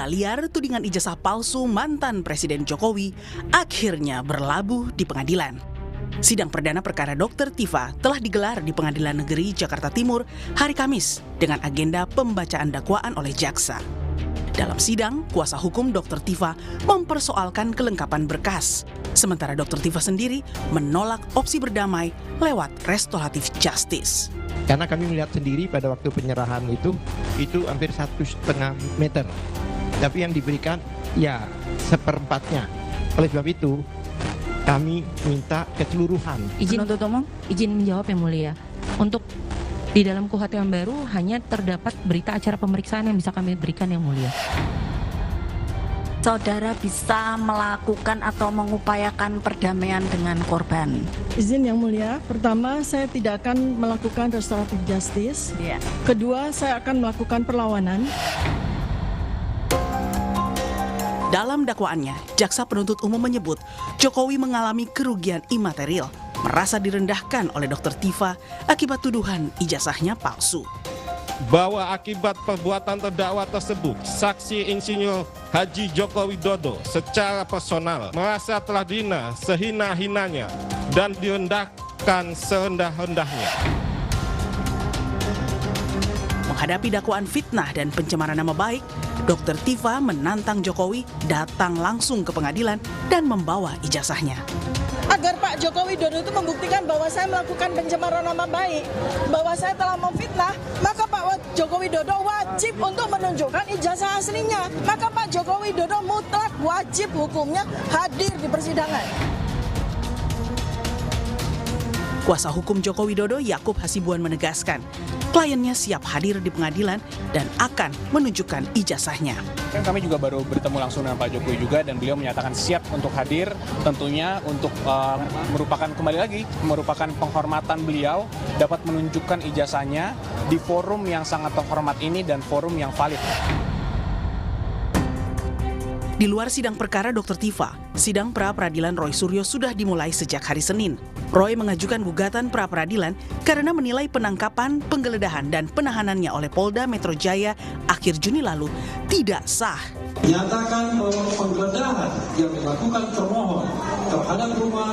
Bola liar tudingan ijazah palsu mantan Presiden Jokowi akhirnya berlabuh di pengadilan. Sidang perdana perkara Dr. Tifa telah digelar di Pengadilan Negeri Jakarta Timur hari Kamis dengan agenda pembacaan dakwaan oleh jaksa. Dalam sidang, kuasa hukum Dr. Tifa mempersoalkan kelengkapan berkas, sementara Dr. Tifa sendiri menolak opsi berdamai lewat restoratif justice. Karena kami melihat sendiri pada waktu penyerahan itu hampir 1,5 meter. Tapi yang diberikan ya seperempatnya. Oleh sebab itu kami minta keseluruhan. Izin untuk umum, izin menjawab yang mulia. Untuk di dalam KUHP yang baru hanya terdapat berita acara pemeriksaan yang bisa kami berikan yang mulia. Saudara bisa melakukan atau mengupayakan perdamaian dengan korban. Izin yang mulia, pertama saya tidak akan melakukan restoratif justice. Kedua, saya akan melakukan perlawanan. Dalam dakwaannya, jaksa penuntut umum menyebut Jokowi mengalami kerugian imaterial, merasa direndahkan oleh Dr. Tifa akibat tuduhan ijazahnya palsu. Bahwa akibat perbuatan terdakwa tersebut, saksi Insinyur Haji Joko Widodo secara personal merasa telah dihina sehina-hinanya dan direndahkan serendah-rendahnya. Menghadapi dakwaan fitnah dan pencemaran nama baik, Dr. Tifa menantang Jokowi datang langsung ke pengadilan dan membawa ijazahnya. Agar Pak Joko Widodo itu membuktikan bahwa saya melakukan pencemaran nama baik, bahwa saya telah memfitnah, maka Pak Joko Widodo wajib untuk menunjukkan ijazah aslinya. Maka Pak Joko Widodo mutlak wajib hukumnya hadir di persidangan. Kuasa hukum Joko Widodo Yakub Hasibuan menegaskan, kliennya siap hadir di pengadilan dan akan menunjukkan ijazahnya. Kami juga baru bertemu langsung dengan Pak Jokowi juga dan beliau menyatakan siap untuk hadir, tentunya untuk merupakan penghormatan beliau dapat menunjukkan ijazahnya di forum yang sangat terhormat ini dan forum yang valid. Di luar sidang perkara Dr. Tifa, sidang pra-peradilan Roy Suryo sudah dimulai sejak hari Senin. Roy mengajukan gugatan pra-peradilan karena menilai penangkapan, penggeledahan, dan penahanannya oleh Polda Metro Jaya akhir Juni lalu tidak sah. Menyatakan bahwa penggeledahan yang dilakukan termohon terhadap rumah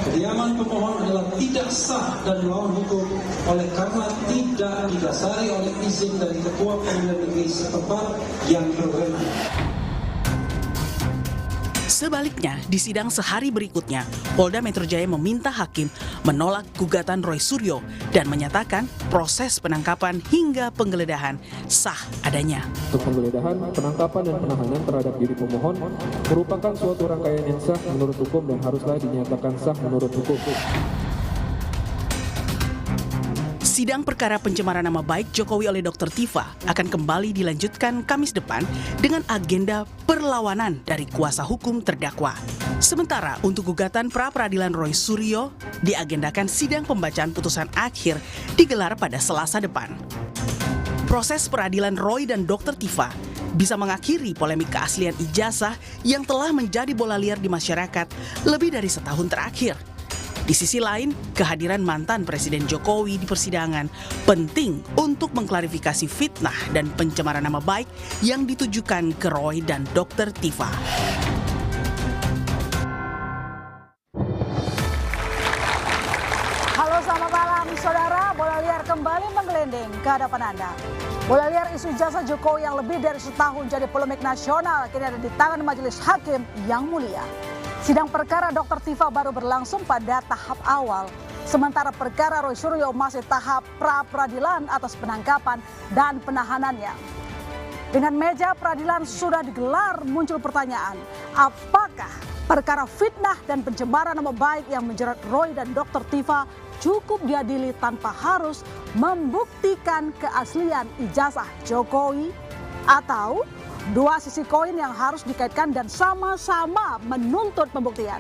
kediaman pemohon adalah tidak sah dan melawan hukum oleh karena tidak didasari oleh izin dari Ketua Pengadilan Negeri setempat yang berwenang. Sebaliknya, di sidang sehari berikutnya, Polda Metro Jaya meminta hakim menolak gugatan Roy Suryo dan menyatakan proses penangkapan hingga penggeledahan sah adanya. Untuk penggeledahan, penangkapan dan penahanan terhadap diri pemohon merupakan suatu rangkaian yang sah menurut hukum dan haruslah dinyatakan sah menurut hukum. Sidang perkara pencemaran nama baik Jokowi oleh Dr. Tifa akan kembali dilanjutkan Kamis depan dengan agenda perlawanan dari kuasa hukum terdakwa. Sementara untuk gugatan pra-peradilan Roy Suryo diagendakan sidang pembacaan putusan akhir digelar pada Selasa depan. Proses peradilan Roy dan Dr. Tifa bisa mengakhiri polemik keaslian ijazah yang telah menjadi bola liar di masyarakat lebih dari setahun terakhir. Di sisi lain, kehadiran mantan Presiden Jokowi di persidangan penting untuk mengklarifikasi fitnah dan pencemaran nama baik yang ditujukan ke Roy dan Dr. Tifa. Halo, selamat malam saudara. Bola liar kembali menggelending ke hadapan Anda. Bola liar isu jasa Jokowi yang lebih dari setahun jadi polemik nasional kini ada di tangan Majelis Hakim yang mulia. Sidang perkara Dr. Tifa baru berlangsung pada tahap awal, sementara perkara Roy Suryo masih tahap pra-peradilan atas penangkapan dan penahanannya. Dengan meja peradilan sudah digelar, muncul pertanyaan, apakah perkara fitnah dan pencemaran nama baik yang menjerat Roy dan Dr. Tifa cukup diadili tanpa harus membuktikan keaslian ijazah Jokowi? Atau dua sisi koin yang harus dikaitkan dan sama-sama menuntut pembuktian?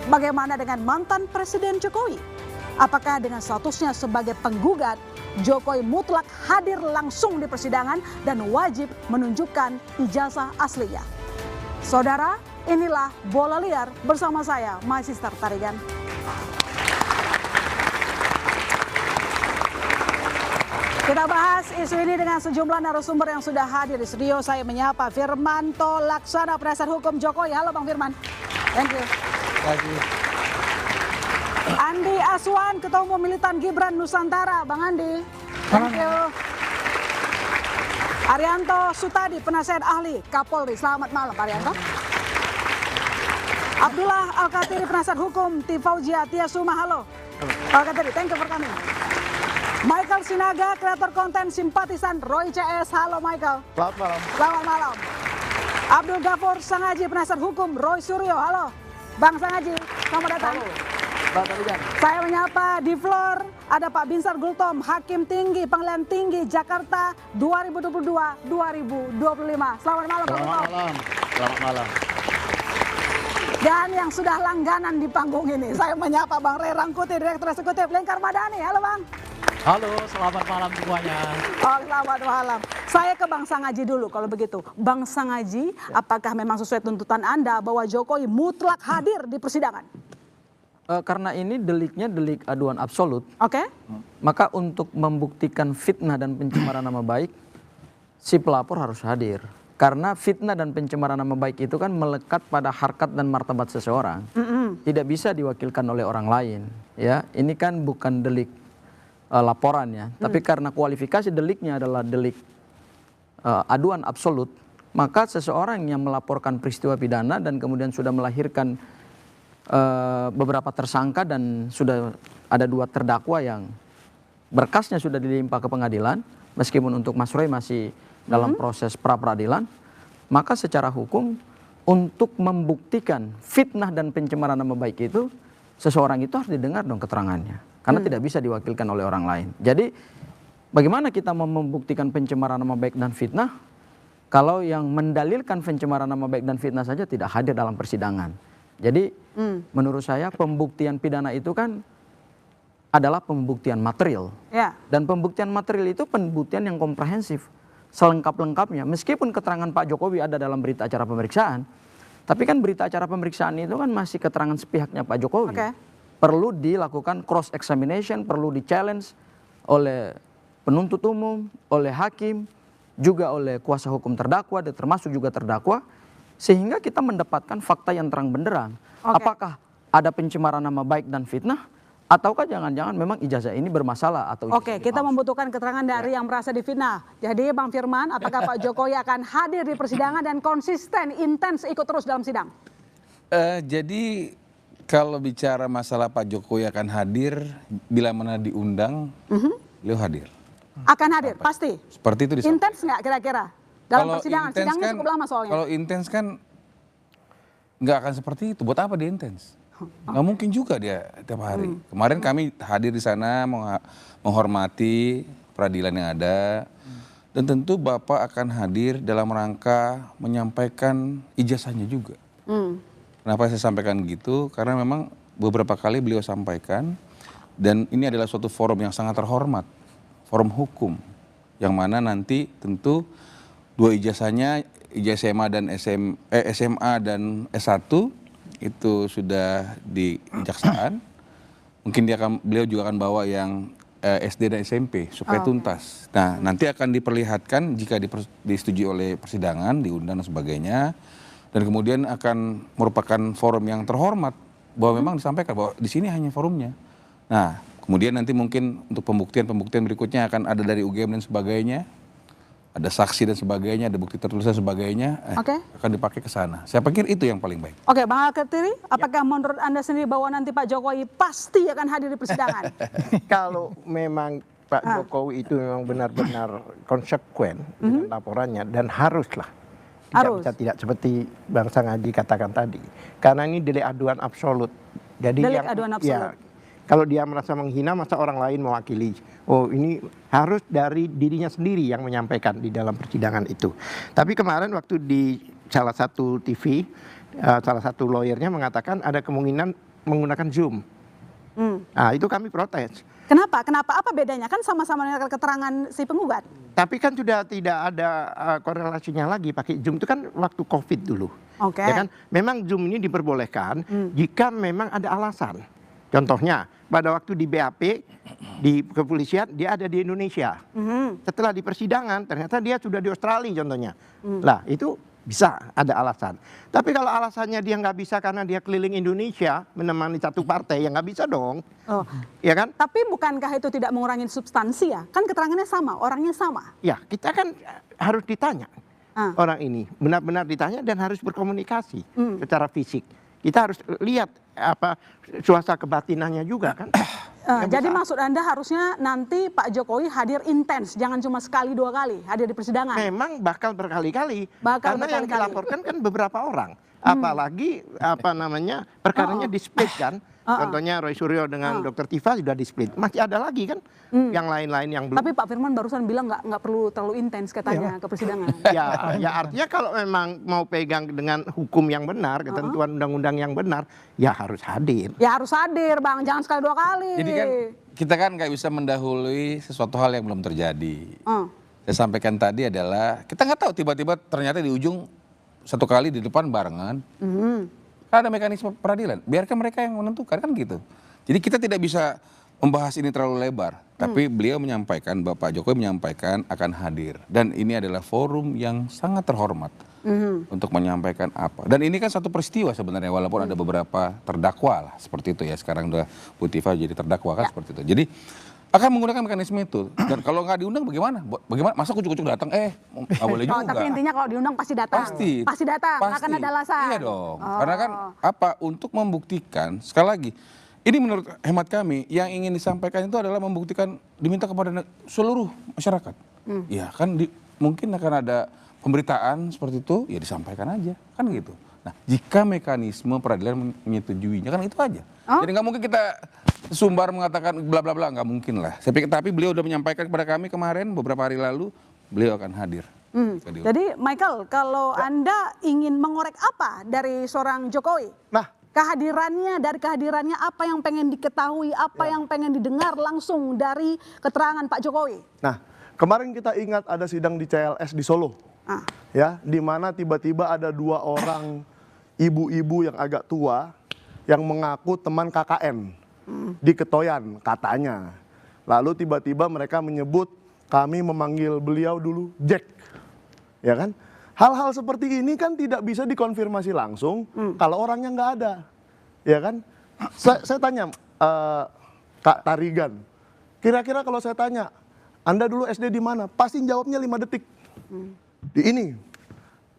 Bagaimana dengan mantan Presiden Jokowi? Apakah dengan statusnya sebagai penggugat, Jokowi mutlak hadir langsung di persidangan dan wajib menunjukkan ijazah aslinya? Saudara, inilah Bola Liar bersama saya, My Sister Tarigan. Kita bahas isu ini dengan sejumlah narasumber yang sudah hadir di studio. Saya menyapa Firmanto Laksana, penasihat hukum Jokowi. Halo Bang Firman. Thank you. Andi Aswan, Ketua Umum Militan Gibran Nusantara. Bang Andi. Thank you. Arianto Sutadi, penasihat ahli Kapolri. Selamat malam Pak Arianto. Abdullah Al-Katiri, penasihat hukum Tifauzia Tiasuma. Halo. Al-Katiri, thank you for coming. Michael Sinaga, kreator konten simpatisan Roy CS. Halo Michael. Selamat malam. Selamat malam. Abdul Ghafur Sangaji, penasihat hukum Roy Suryo. Halo Bang Sangaji, selamat datang. Halo Bang Tarijan. Saya menyapa di floor ada Pak Binsar Gultom, Hakim Tinggi Pengadilan Tinggi Jakarta 2022-2025. Selamat malam Pak Gultom. Selamat malam. Dan yang sudah langganan di panggung ini, saya menyapa Bang Ray Rangkuti, Direktur Eksekutif Lingkar Madani. Halo Bang. Halo, selamat malam semuanya. Oh, selamat malam. Saya ke Bang Sangaji dulu kalau begitu. Bang Sangaji, apakah memang sesuai tuntutan Anda bahwa Jokowi mutlak hadir di persidangan? Karena ini deliknya delik aduan absolut. Oke. Maka untuk membuktikan fitnah dan pencemaran nama baik, si pelapor harus hadir. Karena fitnah dan pencemaran nama baik itu kan melekat pada harkat dan martabat seseorang. Tidak bisa diwakilkan oleh orang lain. Ya, ini kan bukan delik laporannya, tapi karena kualifikasi deliknya adalah delik aduan absolut, maka seseorang yang melaporkan peristiwa pidana dan kemudian sudah melahirkan beberapa tersangka dan sudah ada 2 terdakwa yang berkasnya sudah dilimpah ke pengadilan, meskipun untuk Mas Roy masih dalam proses pra-peradilan, maka secara hukum untuk membuktikan fitnah dan pencemaran nama baik itu, seseorang itu harus didengar dong keterangannya. Karena tidak bisa diwakilkan oleh orang lain. Jadi bagaimana kita mau membuktikan pencemaran nama baik dan fitnah kalau yang mendalilkan pencemaran nama baik dan fitnah saja tidak hadir dalam persidangan. Jadi menurut saya pembuktian pidana itu kan adalah pembuktian material. Ya. Dan pembuktian material itu pembuktian yang komprehensif, selengkap-lengkapnya. Meskipun keterangan Pak Jokowi ada dalam berita acara pemeriksaan, tapi kan berita acara pemeriksaan itu kan masih keterangan sepihaknya Pak Jokowi. Perlu dilakukan cross examination, perlu di-challenge oleh penuntut umum, oleh hakim, juga oleh kuasa hukum terdakwa, termasuk juga terdakwa, sehingga kita mendapatkan fakta yang terang benderang. Apakah ada pencemaran nama baik dan fitnah, ataukah jangan-jangan memang ijazah ini bermasalah atau kita membutuhkan keterangan dari yang merasa difitnah. Jadi Bang Firman, apakah Pak Jokowi akan hadir di persidangan dan konsisten, intens ikut terus dalam sidang? Jadi kalau bicara masalah Pak Jokowi akan hadir, bila mana diundang, beliau hadir. Akan hadir, pasti? Seperti itu disampaikan. Intens nggak kira-kira? Dalam persidangan, sidangnya kan, cukup lama soalnya. Kalau intens kan nggak akan seperti itu. Buat apa dia intens? Nggak mungkin juga dia tiap hari. Kemarin kami hadir di sana menghormati peradilan yang ada. Dan tentu Bapak akan hadir dalam rangka menyampaikan ijazahnya juga. Kenapa saya sampaikan gitu? Karena memang beberapa kali beliau sampaikan, dan ini adalah suatu forum yang sangat terhormat, forum hukum, yang mana nanti tentu 2 ijazahnya, ijazah SMA dan S1 itu sudah di kejaksaan. Mungkin beliau juga akan bawa yang SD dan SMP supaya tuntas. Nah, nanti akan diperlihatkan jika disetujui oleh persidangan, diundang dan sebagainya. Dan kemudian akan merupakan forum yang terhormat bahwa memang disampaikan bahwa di sini hanya forumnya. Nah, kemudian nanti mungkin untuk pembuktian berikutnya akan ada dari UGM dan sebagainya, ada saksi dan sebagainya, ada bukti tertulis dan sebagainya, akan dipakai ke sana. Saya pikir itu yang paling baik. Oke, Bang Al-Katiri, apakah menurut Anda sendiri bahwa nanti Pak Jokowi pasti akan hadir di persidangan? Kalau memang Pak Jokowi itu memang benar-benar konsekuen dengan laporannya, dan haruslah. Tidak seperti Bang Sangaji katakan tadi. Karena ini delik aduan absolut. Jadi delik aduan absolut. Ya, kalau dia merasa menghina, masa orang lain mewakili. Oh, ini harus dari dirinya sendiri yang menyampaikan di dalam persidangan itu. Tapi kemarin waktu di salah satu TV, salah satu lawyernya mengatakan ada kemungkinan menggunakan Zoom. Nah, itu kami protes. Kenapa? Apa bedanya? Kan sama-sama dengan keterangan si penggugat. Tapi kan sudah tidak ada korelasinya lagi pakai Zoom. Itu kan waktu COVID dulu. Oke. Ya kan? Memang Zoom ini diperbolehkan jika memang ada alasan. Contohnya, pada waktu di BAP, di kepolisian, dia ada di Indonesia. Setelah di persidangan, ternyata dia sudah di Australia contohnya. Lah, itu bisa ada alasan. Tapi kalau alasannya dia nggak bisa karena dia keliling Indonesia menemani satu partai, ya nggak bisa dong. Oh. Ya kan? Tapi bukankah itu tidak mengurangi substansi ya? Kan keterangannya sama, orangnya sama. Ya, kita kan harus ditanya. Orang ini benar-benar ditanya dan harus berkomunikasi secara fisik. Kita harus lihat apa suasana kebatinannya juga kan. Jadi maksud Anda harusnya nanti Pak Jokowi hadir intens, jangan cuma sekali dua kali hadir di persidangan. Memang bakal berkali-kali. Bakal Karena yang berkali-kali. dilaporkan kan beberapa orang. Apalagi perkaranya di-split kan. Contohnya Roy Suryo dengan Dr. Tifa sudah di-split. Masih ada lagi kan yang lain-lain yang belum. Tapi Pak Firman barusan bilang nggak perlu terlalu intens katanya ke persidangan. Ya artinya kalau memang mau pegang dengan hukum yang benar, ketentuan undang-undang yang benar, ya harus hadir. Ya harus hadir Bang, jangan sekali dua kali. Jadi kan kita kan nggak bisa mendahului sesuatu hal yang belum terjadi. Saya sampaikan tadi adalah kita nggak tahu tiba-tiba ternyata di ujung satu kali di depan barengan. Ada mekanisme peradilan, biarkan mereka yang menentukan kan gitu. Jadi kita tidak bisa membahas ini terlalu lebar, tapi beliau menyampaikan, Bapak Jokowi menyampaikan akan hadir. Dan ini adalah forum yang sangat terhormat untuk menyampaikan apa. Dan ini kan satu peristiwa sebenarnya, walaupun ada beberapa terdakwa lah, seperti itu ya. Sekarang udah Bu Tifa jadi terdakwa kan seperti itu. Jadi akan menggunakan mekanisme itu. Dan kalau nggak diundang bagaimana? Bagaimana? Masa kucuk-kucuk datang? Nggak boleh juga. Tapi intinya kalau diundang pasti datang. Pasti datang, nggak akan ada alasan. Iya dong. Karena kan untuk membuktikan, sekali lagi, ini menurut hemat kami, yang ingin disampaikan itu adalah membuktikan, diminta kepada seluruh masyarakat. Ya kan mungkin akan ada pemberitaan seperti itu, ya disampaikan aja. Kan gitu. Nah, jika mekanisme peradilan menyetujuinya, kan itu aja. Jadi nggak mungkin kita sumbar mengatakan bla bla bla, nggak mungkin lah. Saya pikir, tapi beliau udah menyampaikan kepada kami kemarin beberapa hari lalu, beliau akan hadir. Jadi Michael, kalau Anda ingin mengorek apa dari seorang Jokowi? Dari kehadirannya apa yang pengen diketahui, apa yang pengen didengar langsung dari keterangan Pak Jokowi? Nah, kemarin kita ingat ada sidang di CLS di Solo. Ya, di mana tiba-tiba ada dua orang ibu-ibu yang agak tua yang mengaku teman KKN di Ketoyan katanya. Lalu tiba-tiba mereka menyebut kami memanggil beliau dulu Jack. Ya kan? Hal-hal seperti ini kan tidak bisa dikonfirmasi langsung kalau orangnya nggak ada. Ya kan? Saya tanya Kak Tarigan, kira-kira kalau saya tanya, Anda dulu SD di mana? Pasti jawabnya 5 detik. Di ini.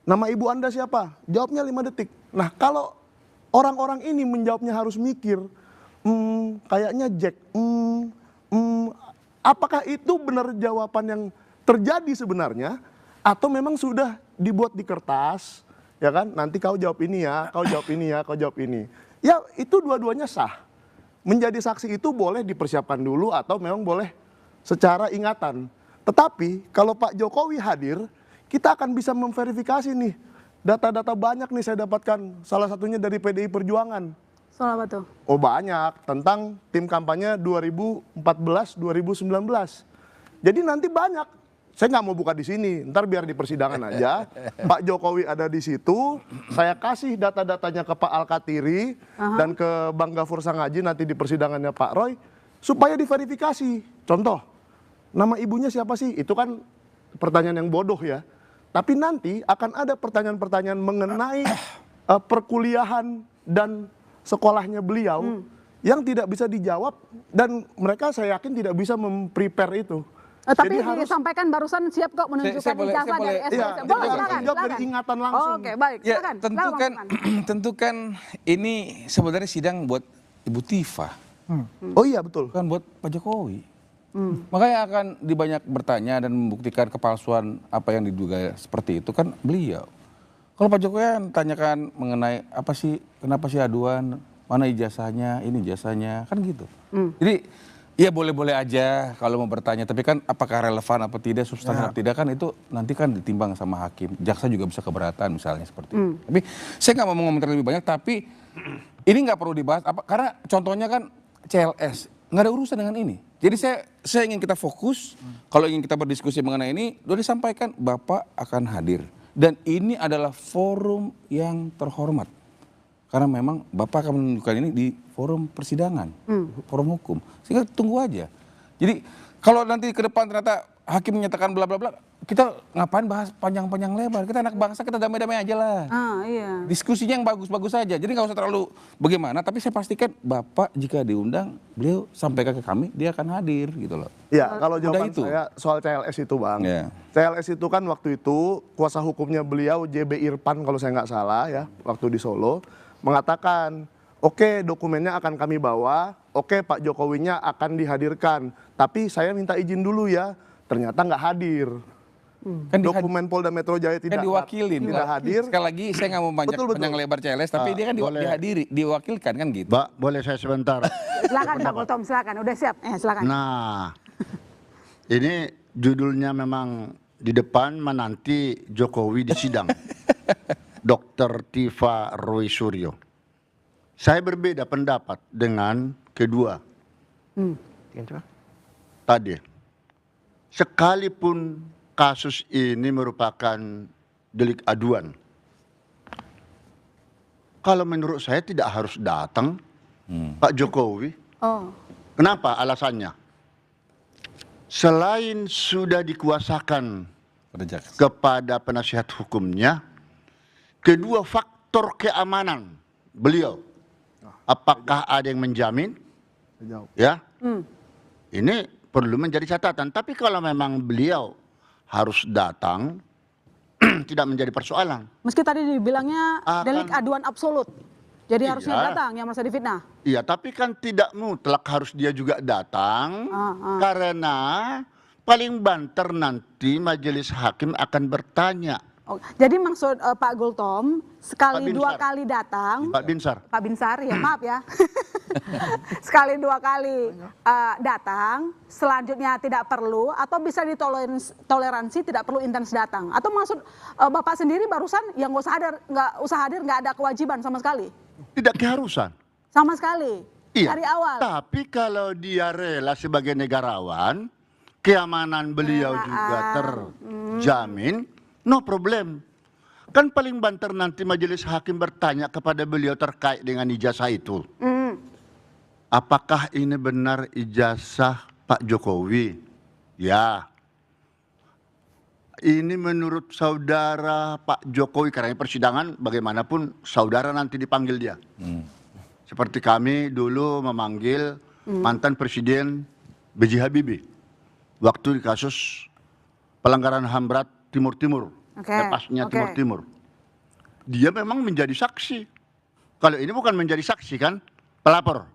Nama ibu Anda siapa? Jawabnya 5 detik. Nah, kalau orang-orang ini menjawabnya harus mikir, kayaknya Jack, apakah itu benar jawaban yang terjadi sebenarnya? Atau memang sudah dibuat di kertas, ya kan? Nanti kau jawab ini ya, kau jawab ini ya, kau jawab ini. Ya itu dua-duanya sah. Menjadi saksi itu boleh dipersiapkan dulu atau memang boleh secara ingatan. Tetapi kalau Pak Jokowi hadir, kita akan bisa memverifikasi nih. Data-data banyak nih saya dapatkan, salah satunya dari PDI Perjuangan. Soal apa tuh? Oh banyak, tentang tim kampanye 2014-2019. Jadi nanti banyak. Saya nggak mau buka di sini, ntar biar di persidangan aja. Pak Jokowi ada di situ, saya kasih data-datanya ke Pak Alkatiri dan ke Bang Gafur Sangaji nanti di persidangannya Pak Roy, supaya diverifikasi. Contoh, nama ibunya siapa sih? Itu kan pertanyaan yang bodoh ya. Tapi nanti akan ada pertanyaan-pertanyaan mengenai perkuliahan dan sekolahnya beliau yang tidak bisa dijawab dan mereka saya yakin tidak bisa memprepare itu. Tapi disampaikan barusan siap kok menunjukkan ijazah dari SD. Boleh, silakan. Dari ingatan langsung. Oke, baik. Ya, Silakan. tentukan ini sebenarnya sidang buat Ibu Tifa. Oh iya betul. Kan buat Pak Jokowi. Makanya akan dibanyak bertanya dan membuktikan kepalsuan apa yang diduga seperti itu kan beliau. Kalau Pak Jokowi kan tanyakan mengenai apa sih, kenapa sih aduan, mana ijazahnya, ini ijazahnya, kan gitu. Jadi ya boleh-boleh aja kalau mau bertanya, tapi kan apakah relevan apa tidak, substansi apa tidak kan itu nanti kan ditimbang sama hakim. Jaksa juga bisa keberatan misalnya seperti itu. Tapi saya nggak mau mengomentari lebih banyak, tapi ini nggak perlu dibahas. Karena contohnya kan CLS, nggak ada urusan dengan ini. Jadi saya ingin kita fokus, kalau ingin kita berdiskusi mengenai ini, sudah disampaikan Bapak akan hadir. Dan ini adalah forum yang terhormat. Karena memang Bapak akan menunjukkan ini di forum persidangan, forum hukum. Sehingga tunggu aja. Jadi kalau nanti ke depan ternyata hakim menyatakan bla bla bla, kita ngapain bahas panjang-panjang lebar? Kita anak bangsa, kita damai-damai aja lah. Iya. Diskusinya yang bagus-bagus saja. Jadi nggak usah terlalu bagaimana. Tapi saya pastikan Bapak jika diundang, beliau sampaikan ke kami, dia akan hadir gitu loh. Ya, kalau Udah jawaban itu. saya soal CLS itu, Bang. Ya. CLS itu kan waktu itu kuasa hukumnya beliau JB Irfan kalau saya nggak salah ya, waktu di Solo mengatakan, oke, dokumennya akan kami bawa, oke, Pak Jokowinya akan dihadirkan, tapi saya minta izin dulu ya. Ternyata nggak hadir. Kan dokumen Polda Metro Jaya tidak diwakilin. tidak hadir. Sekali lagi saya nggak mau panjang lebar CLS, tapi dia kan dihadiri, diwakilkan kan gitu. Mbak, boleh saya sebentar? Silakan Pak Gultom, silakan. Udah siap? Silakan. Nah, ini judulnya memang di depan menanti Jokowi di sidang. Dr. Tiva Roy Suryo. Saya berbeda pendapat dengan kedua. Tadi, sekalipun kasus ini merupakan delik aduan, kalau menurut saya tidak harus datang Pak Jokowi. Kenapa alasannya? Selain sudah dikuasakan kepada penasihat hukumnya, kedua faktor keamanan beliau. Apakah ada yang menjamin? Ya, ini perlu menjadi catatan. Tapi kalau memang beliau harus datang, tidak menjadi persoalan. Meski tadi dibilangnya delik aduan absolut. Jadi harusnya datang yang merasa difitnah. Iya, tapi kan tidak mutlak harus dia juga datang. Karena paling banter nanti majelis hakim akan bertanya. Jadi maksud Pak Gultom, sekali dua kali datang. Pak Binsar. Pak Binsar, ya maaf ya. Sekali dua kali datang, selanjutnya tidak perlu atau bisa ditoleransi tidak perlu intens datang. Atau maksud Bapak sendiri barusan yang nggak usah hadir, nggak ada kewajiban sama sekali? Tidak keharusan. Sama sekali. Iya. Dari awal. Tapi kalau dia rela sebagai negarawan, keamanan beliau juga terjamin, no problem. Kan paling banter nanti majelis hakim bertanya kepada beliau terkait dengan ijazah itu. Apakah ini benar ijazah Pak Jokowi? Ya. Ini menurut saudara Pak Jokowi, karena persidangan bagaimanapun saudara nanti dipanggil dia. Seperti kami dulu memanggil mantan Presiden B.J. Habibie. Waktu di kasus pelanggaran HAM berat Timur-Timur. Lepasnya Timur-Timur. Dia memang menjadi saksi. Kalau ini bukan menjadi saksi kan? Pelapor.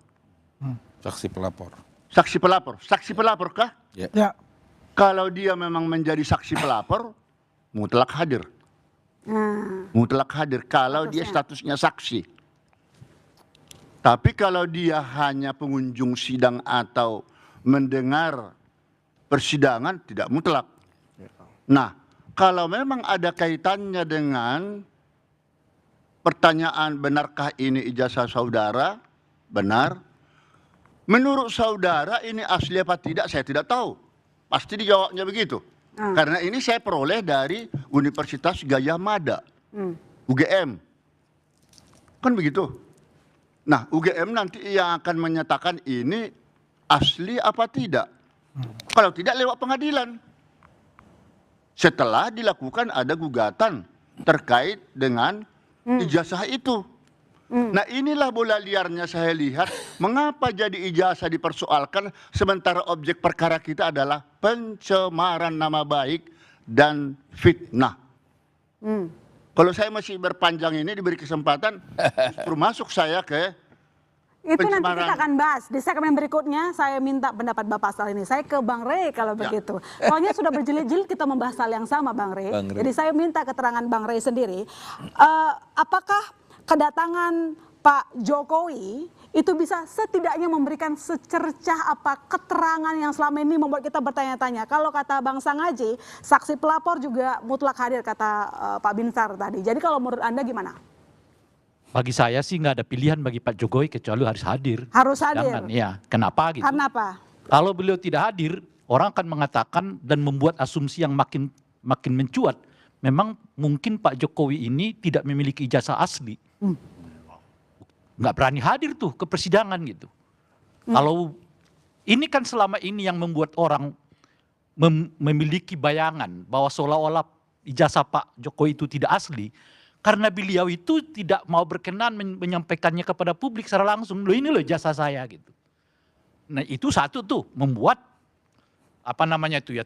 Saksi pelapor. Saksi pelapor. Saksi pelapor kah? Ya. Kalau dia memang menjadi saksi pelapor, mutlak hadir. Mutlak hadir kalau dia statusnya saksi. Tapi kalau dia hanya pengunjung sidang atau mendengar persidangan, tidak mutlak. Nah, kalau memang ada kaitannya dengan pertanyaan benarkah ini ijazah saudara, benar. Menurut saudara ini asli apa tidak, saya tidak tahu. Pasti dijawabnya begitu. Karena ini saya peroleh dari Universitas Gajah Mada, UGM. Kan begitu. Nah, UGM nanti yang akan menyatakan ini asli apa tidak. Kalau tidak lewat pengadilan. Setelah dilakukan ada gugatan terkait dengan ijazah itu. Nah, inilah bola liarnya saya lihat. Mengapa jadi ijazah dipersoalkan sementara objek perkara kita adalah pencemaran nama baik dan fitnah. Kalau saya masih berpanjang ini diberi kesempatan, justru masuk saya ke itu nanti kita akan bahas di segmen berikutnya. Saya minta pendapat Bapak soal ini. Saya ke Bang Rey kalau begitu. Soalnya sudah berjilid-jilid kita membahas hal yang sama, Bang Rey. Jadi saya minta keterangan Bang Rey sendiri. Apakah kedatangan Pak Jokowi itu bisa setidaknya memberikan secercah apa keterangan yang selama ini membuat kita bertanya-tanya. Kalau kata Bang Sangaji, saksi pelapor juga mutlak hadir kata Pak Binsar tadi. Jadi kalau menurut Anda gimana? Bagi saya sih nggak ada pilihan bagi Pak Jokowi kecuali harus hadir. Harus hadir? Ya, kenapa gitu? Karena apa? Kalau beliau tidak hadir, orang akan mengatakan dan membuat asumsi yang makin mencuat. Memang mungkin Pak Jokowi ini tidak memiliki ijazah asli. nggak berani hadir tuh ke persidangan gitu. Kalau ini kan selama ini yang membuat orang memiliki bayangan bahwa seolah-olah ijazah Pak Jokowi itu tidak asli, karena beliau itu tidak mau berkenan menyampaikannya kepada publik secara langsung. Loh ini loh ijazah saya gitu. Nah itu satu tuh membuat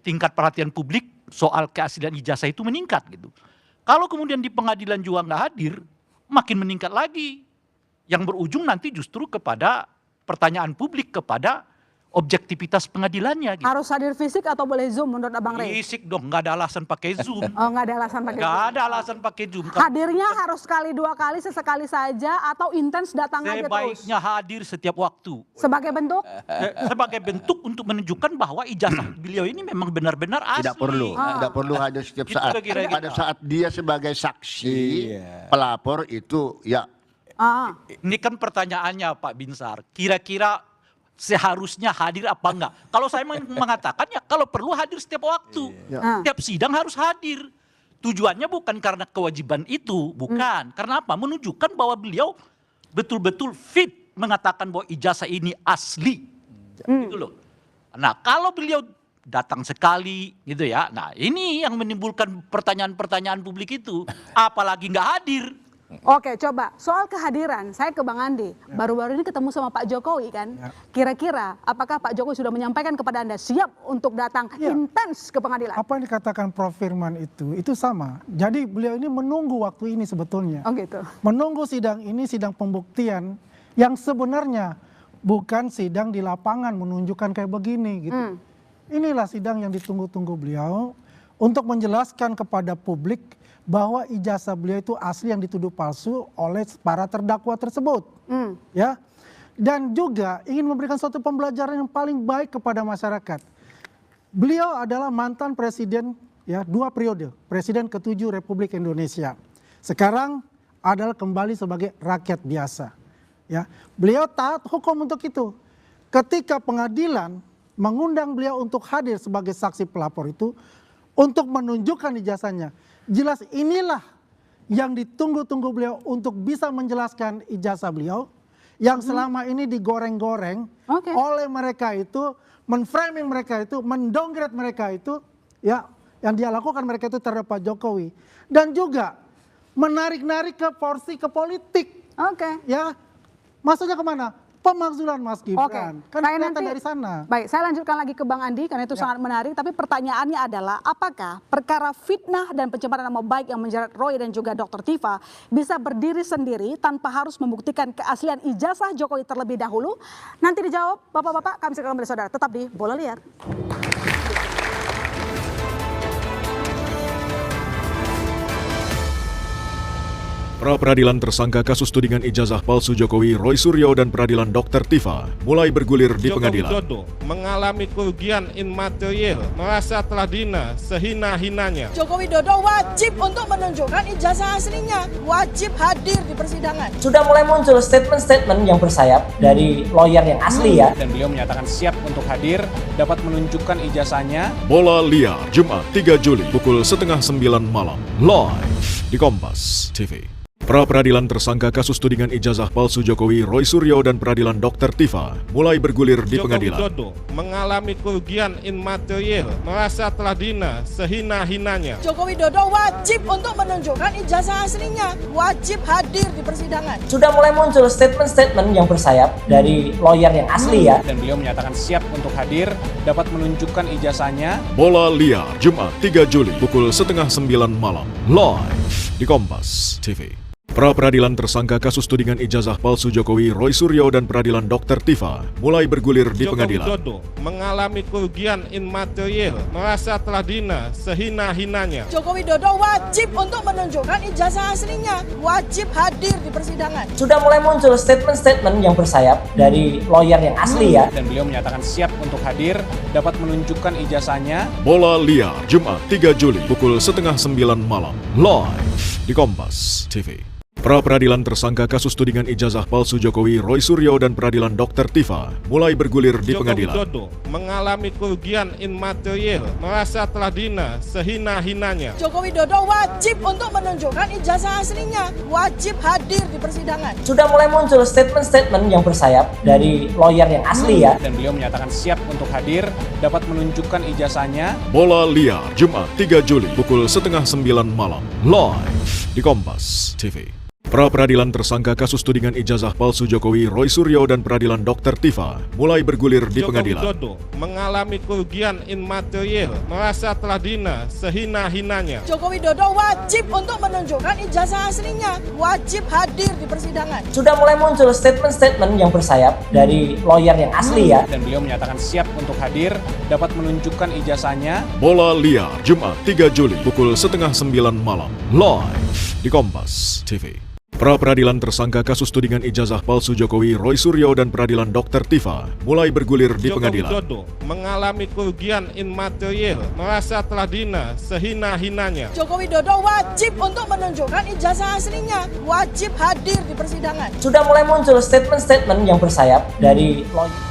tingkat perhatian publik soal keaslian ijazah itu meningkat gitu. Kalau kemudian di pengadilan juga nggak hadir, makin meningkat lagi. Yang berujung nanti justru kepada pertanyaan publik kepada objektivitas pengadilannya. Gitu. Harus hadir fisik atau boleh Zoom menurut Abang Rey? Fisik dong, nggak ada alasan pakai Zoom. Oh, nggak ada alasan pakai Zoom. Nggak ada alasan pakai Zoom. Hadirnya harus sekali, 2 kali, sesekali saja atau intens datang aja terus? Sebaiknya hadir setiap waktu. Sebagai bentuk? Sebagai bentuk untuk menunjukkan bahwa ijazah beliau ini memang benar-benar asli. Tidak perlu hadir setiap saat. Pada saat dia sebagai saksi, pelapor itu ya. Ini kan pertanyaannya Pak Binsar, kira-kira seharusnya hadir apa enggak? Kalau saya mengatakan ya kalau perlu hadir setiap waktu. Setiap sidang harus hadir. Tujuannya bukan karena kewajiban itu, bukan. Karena apa? Menunjukkan bahwa beliau betul-betul fit mengatakan bahwa ijazah ini asli. Gitu loh. Nah, kalau beliau datang sekali gitu ya. Nah, ini yang menimbulkan pertanyaan-pertanyaan publik itu, apalagi nggak hadir. Oke, coba soal kehadiran, saya ke Bang Andi. Baru-baru ini ketemu sama Pak Jokowi kan. Kira-kira apakah Pak Jokowi sudah menyampaikan kepada Anda siap untuk datang intens ke pengadilan? Apa yang dikatakan Prof. Firman itu sama. Jadi beliau ini menunggu waktu ini sebetulnya. Oh gitu. Menunggu sidang ini, sidang pembuktian yang sebenarnya bukan sidang di lapangan menunjukkan kayak begini gitu. Inilah sidang yang ditunggu-tunggu beliau untuk menjelaskan kepada publik bahwa ijazah beliau itu asli yang dituduh palsu oleh para terdakwa tersebut. Ya. Dan juga ingin memberikan suatu pembelajaran yang paling baik kepada masyarakat. Beliau adalah mantan presiden ya 2 periode, presiden ke-7 Republik Indonesia. Sekarang adalah kembali sebagai rakyat biasa. Ya. Beliau taat hukum untuk itu. Ketika pengadilan mengundang beliau untuk hadir sebagai saksi pelapor itu untuk menunjukkan ijazahnya. Jelas inilah yang ditunggu-tunggu beliau untuk bisa menjelaskan ijazah beliau yang selama ini digoreng-goreng oleh mereka itu, menframing mereka itu, mendowngrade mereka itu, ya yang dia lakukan mereka itu terhadap Pak Jokowi dan juga menarik-narik ke porsi ke politik. Ya, maksudnya kemana? Pemakzulan Mas Gibran. Kan kelihatan dari sana. Baik, saya lanjutkan lagi ke Bang Andi karena itu sangat menarik. Tapi pertanyaannya adalah apakah perkara fitnah dan pencemaran nama baik yang menjerat Roy dan juga Dr. Tifa bisa berdiri sendiri tanpa harus membuktikan keaslian ijazah Jokowi terlebih dahulu? Nanti dijawab Bapak-Bapak, kami segera kembali saudara. Tetap di Bola Liar. Pra-peradilan tersangka kasus tudingan ijazah palsu Jokowi, Roy Suryo dan peradilan Dr. Tifa mulai bergulir di pengadilan. Jokowi Dodo mengalami kerugian imaterial, merasa telah dihina sehina-hinanya. Jokowi Dodo wajib untuk menunjukkan ijazah aslinya, wajib hadir di persidangan. Sudah mulai muncul statement-statement yang bersayap dari lawyer yang asli ya. Dan beliau menyatakan siap untuk hadir, dapat menunjukkan ijazahnya. Bola Liar, Jumat 3 Juli pukul 8:30 malam, live di Kompas TV. Pra-peradilan tersangka kasus tudingan ijazah palsu Jokowi, Roy Suryo dan peradilan Dr. Tifa mulai bergulir di pengadilan. Jokowi Dodo mengalami kerugian imaterial, merasa telah dihina sehina-hinanya. Jokowi Dodo wajib untuk menunjukkan ijazah aslinya, wajib hadir di persidangan. Sudah mulai muncul statement-statement yang bersayap dari lawyer yang asli ya. Dan beliau menyatakan siap untuk hadir, dapat menunjukkan ijazahnya. Bola Liar, Jumat 3 Juli pukul 8:30 malam, live di Kompas TV. Pra-peradilan tersangka kasus tudingan ijazah palsu Jokowi, Roy Suryo dan peradilan Dr. Tifa mulai bergulir di pengadilan. Jokowi Dodo mengalami kerugian imaterial, merasa telah dihina sehina-hinanya. Jokowi Dodo wajib untuk menunjukkan ijazah aslinya, wajib hadir di persidangan. Sudah mulai muncul statement-statement yang bersayap dari lawyer yang asli ya. Dan beliau menyatakan siap untuk hadir, dapat menunjukkan ijazahnya. Bola Liar, Jumat 3 Juli pukul 8:30 malam, live di Kompas TV. Pra-peradilan tersangka kasus tudingan ijazah palsu Jokowi, Roy Suryo dan peradilan Dr. Tifa mulai bergulir di pengadilan. Joko Widodo mengalami kerugian imaterial, merasa telah dihina sehina-hinanya. Joko Widodo wajib untuk menunjukkan ijazah aslinya, wajib hadir di persidangan. Sudah mulai muncul statement-statement yang bersayap dari lawyer yang asli ya. Dan beliau menyatakan siap untuk hadir, dapat menunjukkan ijazahnya. Bola Liar, Jumat 3 Juli pukul 8:30 malam, live di Kompas TV. Pra-peradilan tersangka kasus tudingan ijazah palsu Jokowi, Roy Suryo dan peradilan Dr. Tifa mulai bergulir di Joko pengadilan. Widodo mengalami kerugian imaterial, merasa telah dihina sehina-hinanya. Joko Widodo wajib untuk menunjukkan ijazah aslinya, wajib hadir di persidangan. Sudah mulai muncul statement-statement yang bersayap dari lawyer yang asli ya. Dan beliau menyatakan siap untuk hadir, dapat menunjukkan ijazahnya. Bola Liar, Jumat 3 Juli pukul 8:30 malam, live di Kompas TV. Pra-peradilan tersangka kasus tudingan ijazah palsu Jokowi, Roy Suryo dan peradilan Dr. Tifa mulai bergulir di pengadilan. Joko Widodo mengalami kerugian imaterial, merasa telah dihina sehina-hinanya. Joko Widodo wajib untuk menunjukkan ijazah aslinya, wajib hadir di persidangan. Sudah mulai muncul statement-statement yang bersayap dari lawyer.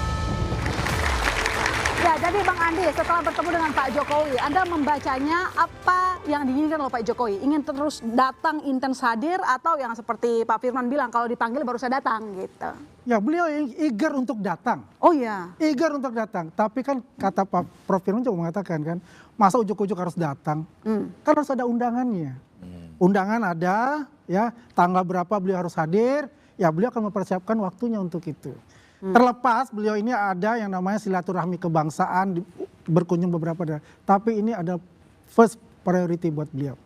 Ya, jadi Bang Andi, setelah bertemu dengan Pak Jokowi, Anda membacanya apa yang diinginkan oleh Pak Jokowi? Ingin terus datang intens hadir atau yang seperti Pak Firman bilang kalau dipanggil baru saya datang gitu? Ya, beliau eager untuk datang. Oh ya. Eager untuk datang. Tapi kan kata Pak Prof Firman juga mengatakan kan, masa ujuk-ujuk harus datang? Kan harus ada undangannya. Undangan ada, ya tanggal berapa beliau harus hadir, ya beliau akan mempersiapkan waktunya untuk itu. Terlepas beliau ini ada yang namanya silaturahmi kebangsaan, berkunjung beberapa daerah. Tapi ini ada first priority buat beliau.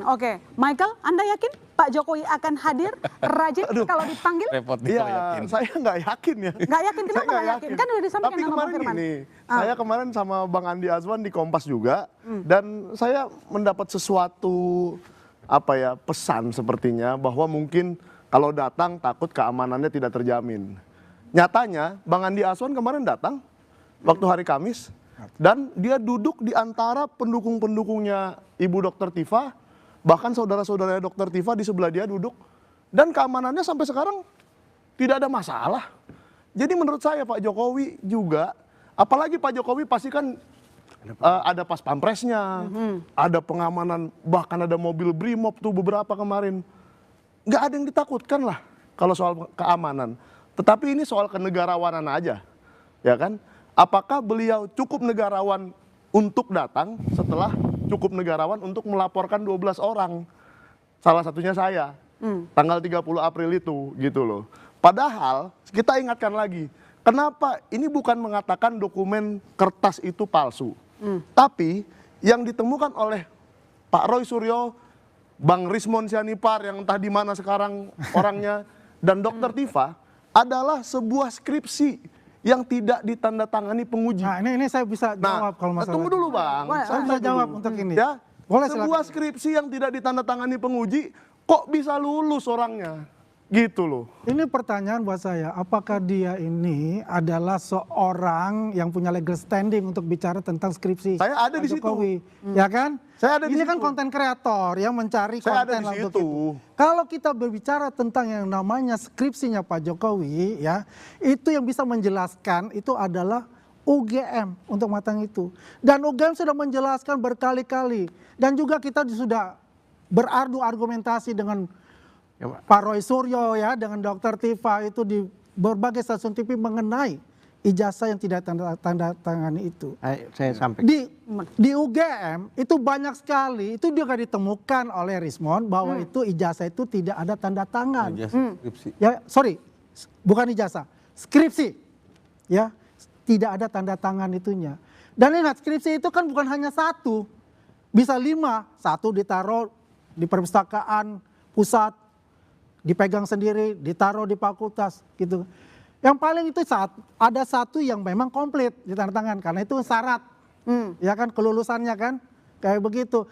Oke. Michael, Anda yakin Pak Jokowi akan hadir rajin kalau dipanggil? Repot Iya, saya nggak yakin ya. Nggak yakin, kenapa nggak yakin? Kan udah disampaikan Tapi sama Bang kemarin Firman. ini, saya kemarin sama Bang Andi Azwan di Kompas juga, dan saya mendapat sesuatu pesan sepertinya bahwa mungkin kalau datang takut keamanannya tidak terjamin. Nyatanya Bang Andi Azwan kemarin datang waktu hari Kamis dan dia duduk di antara pendukung-pendukungnya Ibu Dr. Tifa, bahkan saudara-saudaranya Dr. Tifa di sebelah dia duduk, dan keamanannya sampai sekarang tidak ada masalah. Jadi menurut saya Pak Jokowi juga, apalagi Pak Jokowi pasti kan ada pas pampresnya, ada pengamanan, bahkan ada mobil Brimob tuh beberapa kemarin. Nggak ada yang ditakutkan lah kalau soal keamanan. Tetapi ini soal kenegarawanan aja, ya kan? Apakah beliau cukup negarawan untuk datang setelah cukup negarawan untuk melaporkan 12 orang? Salah satunya saya, tanggal 30 April itu, gitu loh. Padahal kita ingatkan lagi, kenapa ini bukan mengatakan dokumen kertas itu palsu. Tapi yang ditemukan oleh Pak Roy Suryo, Bang Rismon Sianipar yang entah di mana sekarang orangnya, dan Dr. Tifa, adalah sebuah skripsi yang tidak ditandatangani penguji. Nah, ini saya bisa jawab kalau masalah. Tunggu dulu Bang. Saya bisa jawab untuk ini. Ya, boleh sebuah skripsi yang tidak ditandatangani penguji, kok bisa lulus orangnya? Gitu loh. Ini pertanyaan buat saya, apakah dia ini adalah seorang yang punya legal standing untuk bicara tentang skripsi? Saya ada di situ. Ya kan? Saya ada di ini situ. kan konten kreator yang mencari Saya konten ada di untuk situ. itu. Kalau kita berbicara tentang yang namanya skripsinya Pak Jokowi, ya, itu yang bisa menjelaskan itu adalah UGM untuk matang itu. Dan UGM sudah menjelaskan berkali-kali. Dan juga kita sudah beradu argumentasi dengan Pak Roy Suryo ya, dengan Dr. Tifa itu di berbagai stasiun TV mengenai ijazah yang tidak tanda tangani itu. Saya sampaikan. Di UGM itu banyak sekali, itu juga ditemukan oleh Rismon bahwa itu ijazah itu tidak ada tanda tangan. Skripsi. Ya, sorry, bukan ijazah, skripsi. Ya, tidak ada tanda tangan itunya. Dan ingat, skripsi itu kan bukan hanya satu, bisa 5. Satu ditaruh di perpustakaan pusat, dipegang sendiri, ditaruh di fakultas gitu. Yang paling itu ada satu yang memang komplit ditandatangan karena itu syarat, ya kan, kelulusannya kan, kayak begitu.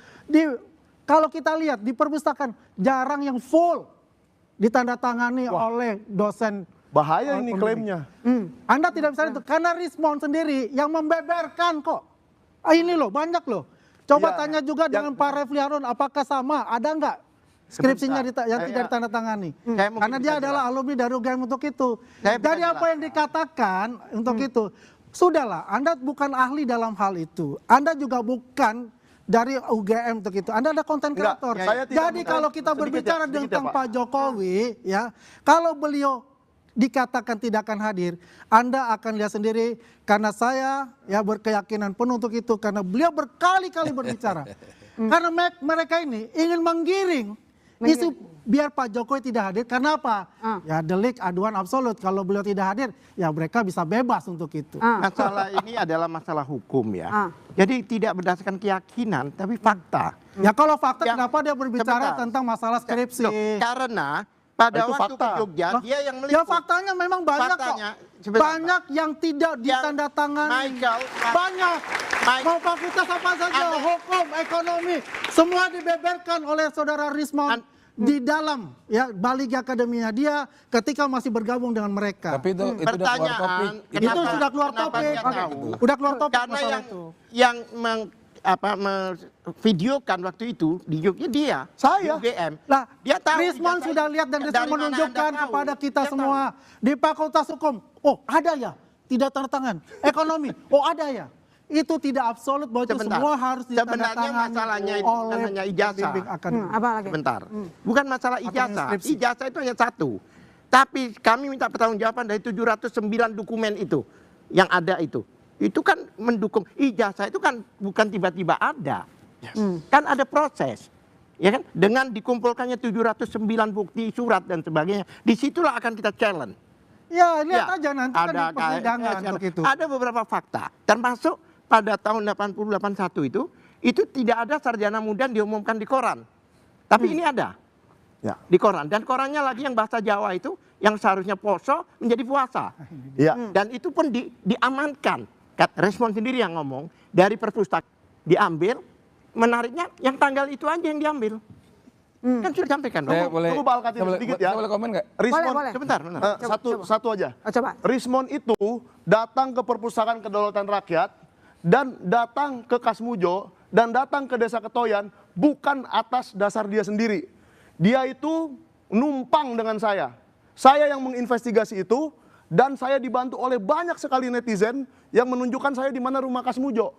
Kalau kita lihat di perpustakaan jarang yang full ditandatangani oleh dosen. Bahaya ini klaimnya. Anda tidak bisa itu karena Rismon sendiri yang membeberkan kok. Ini loh banyak loh. Coba tanya juga dengan Pak Refli Harun apakah sama, ada nggak skripsinya yang tidak ditandatangani. Karena dia adalah alumni dari UGM untuk itu. Jadi apa yang dikatakan untuk itu, sudahlah, Anda bukan ahli dalam hal itu. Anda juga bukan dari UGM untuk itu. Anda ada konten kreator. Jadi kalau kita berbicara tentang Pak Jokowi, ya, kalau beliau dikatakan tidak akan hadir, Anda akan lihat sendiri karena saya ya berkeyakinan penuh untuk itu karena beliau berkali-kali berbicara. Karena mereka ini ingin menggiring isu biar Pak Jokowi tidak hadir. Karena apa? Ya delik aduan absolut. Kalau beliau tidak hadir, ya mereka bisa bebas untuk itu. Masalah ini adalah masalah hukum ya. Jadi tidak berdasarkan keyakinan, tapi fakta. Ya kalau fakta, kenapa dia berbicara tentang masalah skripsi? Karena pada waktu ke Jogja, dia yang meliput. Ya faktanya memang banyak kok. Banyak yang tidak ditandatangani. Banyak. Mau fakultas apa saja, hukum, ekonomi, semua dibeberkan oleh saudara Rismon di dalam ya Balik Akademinya dia ketika masih bergabung dengan mereka. Tapi itu udah keluar topik. Itu sudah keluar topik. Udah keluar topik. Karena yang videokan waktu itu di Jogja dia. Saya. Di UGM. Lah, dia tahu. Rismon sudah lihat dan Rismon menunjukkan kepada kita semua di Fakultas Hukum. Oh ada ya, tidak tanda tangan. Ekonomi, oh ada ya. Itu tidak absolut bahwa itu semua harus ditandatangani. Sebenarnya masalahnya itu bukan hanya ijazah. Apa lagi? Sebentar. Bukan masalah ijazah. Ijazah itu hanya satu. Tapi kami minta pertanggungjawaban dari 709 dokumen itu yang ada itu. Itu kan mendukung ijazah itu kan bukan tiba-tiba ada. Kan ada proses. Ya kan? Dengan dikumpulkannya 709 bukti surat dan sebagainya, disitulah akan kita challenge. Ya, lihat aja nanti kan di persidangan untuk itu. Ada beberapa fakta, termasuk pada tahun 80-81 itu tidak ada sarjana muda diumumkan di koran. Tapi ini ada di koran. Dan korannya lagi yang bahasa Jawa itu, yang seharusnya poso menjadi puasa. Dan itu pun diamankan. Respon sendiri yang ngomong, dari perpustakaan diambil, menariknya yang tanggal itu aja yang diambil. Kan sudah sampaikan. Tunggu Pak Alkatin sedikit ya. Boleh komen nggak? Rismon, sebentar. Satu aja. Rismon itu datang ke Perpustakaan Kedaulatan Rakyat dan datang ke Kasmujo dan datang ke Desa Ketoyan bukan atas dasar dia sendiri. Dia itu numpang dengan saya. Saya yang menginvestigasi itu dan saya dibantu oleh banyak sekali netizen yang menunjukkan saya di mana rumah Kasmujo.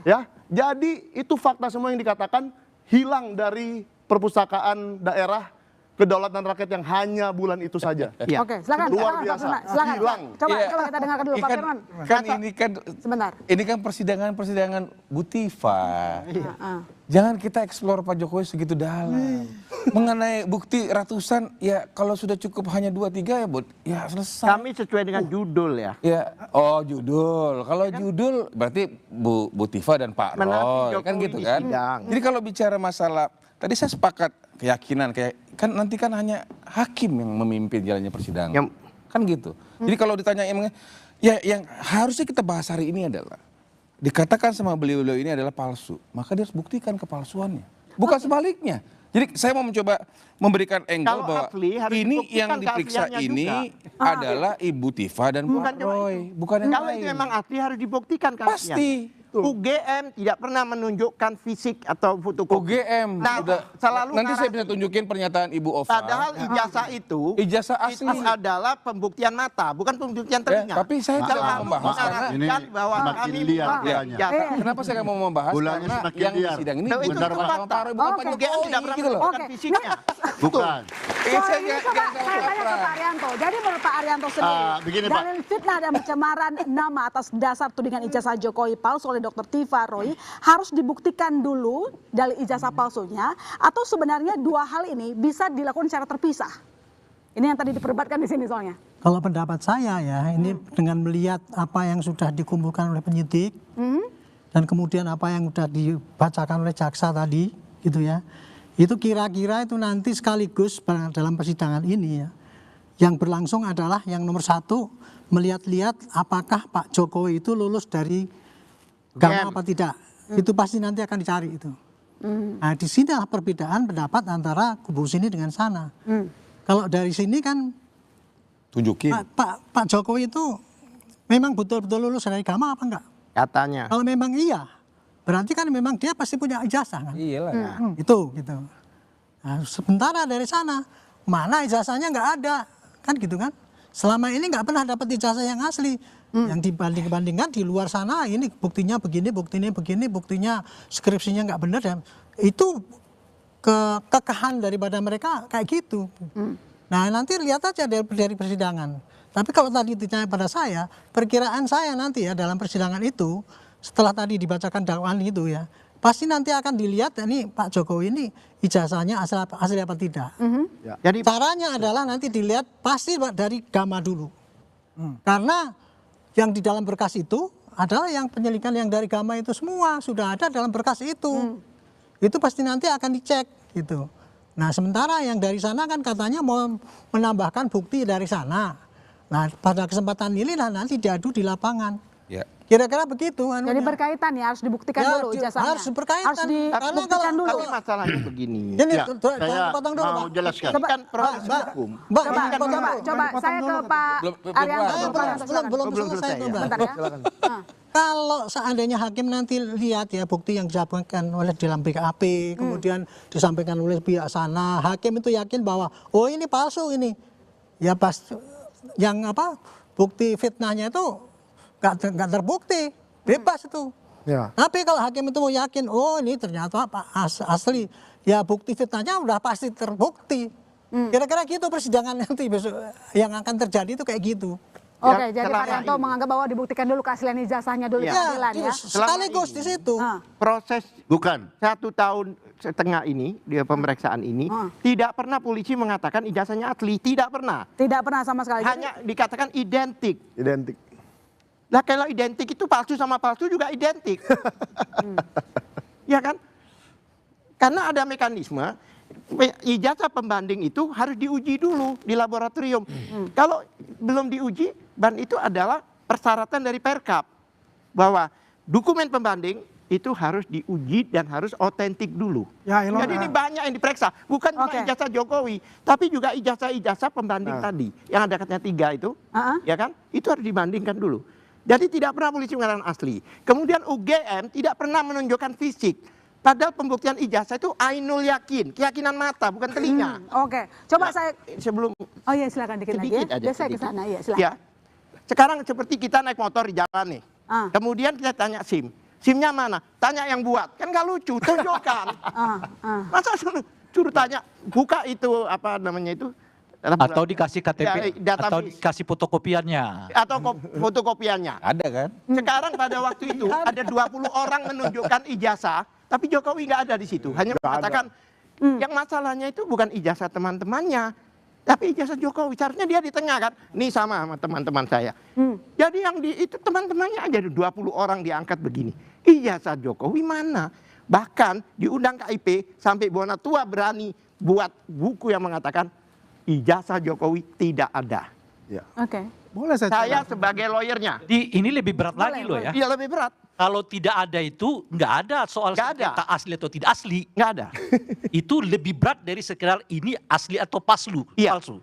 Ya, jadi itu fakta semua yang dikatakan hilang dari Perpustakaan Daerah Kedaulatan Rakyat yang hanya bulan itu saja. Oke, silakan. Luar biasa. Silakan. Coba kita dengarkan dulu Pak Firman. Ini kan persidangan Bu Tifa. Jangan kita eksplor Pak Jokowi segitu dalam. Mengenai bukti ratusan, ya kalau sudah cukup hanya 2-3 ya, ya selesai. Kami sesuai dengan judul ya. Oh judul. Kalau judul berarti Bu Tifa dan Pak Roy, kan gitu kan. Jadi kalau bicara masalah, tadi saya sepakat keyakinan, kan nanti kan hanya hakim yang memimpin jalannya persidangan. Kan gitu. Jadi kalau ditanya ya yang harusnya kita bahas hari ini adalah dikatakan sama beliau ini adalah palsu, maka dia harus buktikan kepalsuannya. Bukan sebaliknya. Jadi saya mau mencoba memberikan angle bahwa ini yang diperiksa ini adalah Ibu Tifa dan Pak Roy, bukan yang lain. Kalau itu memang asli harus dibuktikan kan. Pasti. UGM tidak pernah menunjukkan fisik atau fotokopi. UGM selalu nanti saya bisa tunjukin pernyataan Ibu Ova. Padahal ijazah asli itu adalah pembuktian mata, bukan pembuktian telinga. Tapi saya tidak mau membahas karena bahwa kami kenapa saya nggak mau membahas karena yang di sidang ini benar Pak Roy, bukan Pak Jokowi tidak pernah gitu loh. menunjukkan fisiknya. Bukan. Saya tanya ke Pak Arianto. Jadi menurut Pak Arianto sendiri, dalil fitnah dan pencemaran nama atas dasar tudingan ijazah Jokowi palsu oleh Dr. Tifa Roy harus dibuktikan dulu dalil ijazah palsunya, atau sebenarnya dua hal ini bisa dilakukan secara terpisah? Ini yang tadi diperdebatkan di sini soalnya. Kalau pendapat saya ya, ini dengan melihat apa yang sudah dikumpulkan oleh penyidik dan kemudian apa yang sudah dibacakan oleh jaksa tadi, gitu ya. Itu kira-kira itu nanti sekaligus dalam persidangan ini ya, yang berlangsung adalah yang nomor satu, melihat-lihat apakah Pak Jokowi itu lulus dari GAM apa tidak. Itu pasti nanti akan dicari itu. Nah di sini adalah perbedaan pendapat antara kubu sini dengan sana. Kalau dari sini kan tunjukin Pak Jokowi itu memang betul-betul lulus dari GAM apa enggak? Katanya. Kalau memang iya, berarti kan memang dia pasti punya ijazah kan? Iyalah. Itu gitu. Nah, sementara dari sana, mana ijazahnya nggak ada, kan gitu kan? Selama ini nggak pernah dapat ijazah yang asli. Yang dibanding-bandingkan di luar sana, ini buktinya begini, buktinya skripsinya nggak benar. Dan itu kekekahan daripada mereka kayak gitu. Nah nanti lihat aja dari persidangan. Tapi kalau tadi ditanya pada saya, perkiraan saya nanti ya dalam persidangan itu, setelah tadi dibacakan dakwaan itu ya, pasti nanti akan dilihat ini Pak Jokowi ini ijazahnya asli apa tidak. Jadi caranya adalah nanti dilihat pasti dari Gama dulu. Karena yang di dalam berkas itu adalah yang penyelidikan yang dari Gama itu semua sudah ada dalam berkas itu. Itu pasti nanti akan dicek gitu. Nah sementara yang dari sana kan katanya mau menambahkan bukti dari sana. Nah pada kesempatan inilah nanti diadu di lapangan. Ya. Kira-kira begitu. Jadi berkaitan ya, harus dibuktikan dulu ijazahnya. Harus berkaitan. Harus dibuktikan dulu. Tapi masalahnya begini. Ini saya potong dulu, mau Pak. jelaskan. Ini kan proses hukum. Coba saya ke Pak Arianto. Belum selesai. Bentar ya. Kalau seandainya hakim nanti lihat ya bukti yang disampaikan oleh dalam BKAP, kemudian disampaikan oleh pihak sana, hakim itu yakin bahwa oh ini palsu ini. Ya pas yang apa bukti fitnahnya itu nggak terbukti, bebas itu. Ya. Tapi kalau hakim itu mau yakin, oh ini ternyata asli, ya bukti fitnahnya udah pasti terbukti. Kira-kira gitu persidangan nanti besok yang akan terjadi itu kayak gitu. Oke, jadi Pak Arianto menganggap bahwa dibuktikan dulu keaslian ijazahnya dulu di pengadilan ya. Sekaligus di situ. Proses 1,5 tahun ini dia pemeriksaan ini tidak pernah polisi mengatakan ijazahnya asli, tidak pernah. Tidak pernah sama sekali. Hanya dikatakan identik. Identik. Lah kalau identik itu palsu sama palsu juga identik. Ya kan? Karena ada mekanisme ijazah pembanding itu harus diuji dulu di laboratorium. Kalau belum diuji, dan itu adalah persyaratan dari Perkap bahwa dokumen pembanding itu harus diuji dan harus otentik dulu. Ya, jadi ini banyak yang diperiksa, bukan cuma ijazah Jokowi, tapi juga ijazah-ijazah pembanding tadi yang ada katanya 3 itu, ya kan? Itu harus dibandingkan dulu. Jadi tidak pernah polisi mengatakan asli. Kemudian UGM tidak pernah menunjukkan fisik. Padahal pembuktian ijazah itu ainul yakin, keyakinan mata bukan telinga. Oke, coba saya sebelum. Oh iya silakan dikit lagi ya. Biar saya ke sana ya silakan. Ya. Sekarang seperti kita naik motor di jalan nih. Kemudian kita tanya SIM. SIM-nya mana? Tanya yang buat. Kan nggak lucu, tunjukkan. Masa suruh tanya, buka itu apa namanya itu? Atau dikasih KTP, ya, atau dikasih fotokopiannya. Atau fotokopiannya. Ada kan? Sekarang pada waktu itu ada 20 orang menunjukkan ijazah, tapi Jokowi nggak ada di situ. Hanya mengatakan yang masalahnya itu bukan ijazah teman-temannya, tapi ijazah Jokowi. Seharusnya dia di tengah kan. Nih sama teman-teman saya. Jadi yang itu teman-temannya aja 20 orang diangkat begini. Ijazah Jokowi mana? Bahkan diundang KIP sampai Bonatua berani buat buku yang mengatakan ijazah Jokowi tidak ada. Ya. Oke. Boleh saya sebagai lawyernya. Ini lebih berat lagi loh ya. Iya lebih berat. Kalau tidak ada itu nggak ada soal sengketa asli atau tidak asli. Nggak ada. Itu lebih berat dari sekedar ini asli atau palsu. Palsu.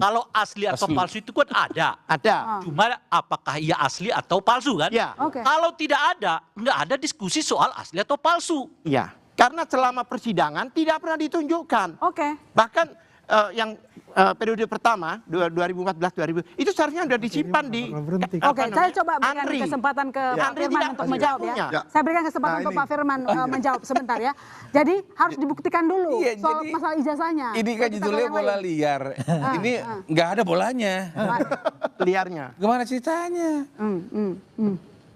Kalau asli atau palsu itu kan ada. Ada. Cuma apakah ia asli atau palsu kan? Iya. Kalau tidak ada, nggak ada diskusi soal asli atau palsu. Iya. Karena selama persidangan tidak pernah ditunjukkan. Oke. Bahkan yang periode pertama 2014-2000 itu seharusnya sudah disimpan di. Oke, saya coba berikan kesempatan ke Pak Firman untuk menjawab ya. Saya berikan kesempatan ke Pak Firman menjawab sebentar ya. Jadi harus dibuktikan dulu soal masalah ijazahnya. Ini kan judulnya bola liar. Ini nggak ada bolanya. Liarnya. Gimana ceritanya?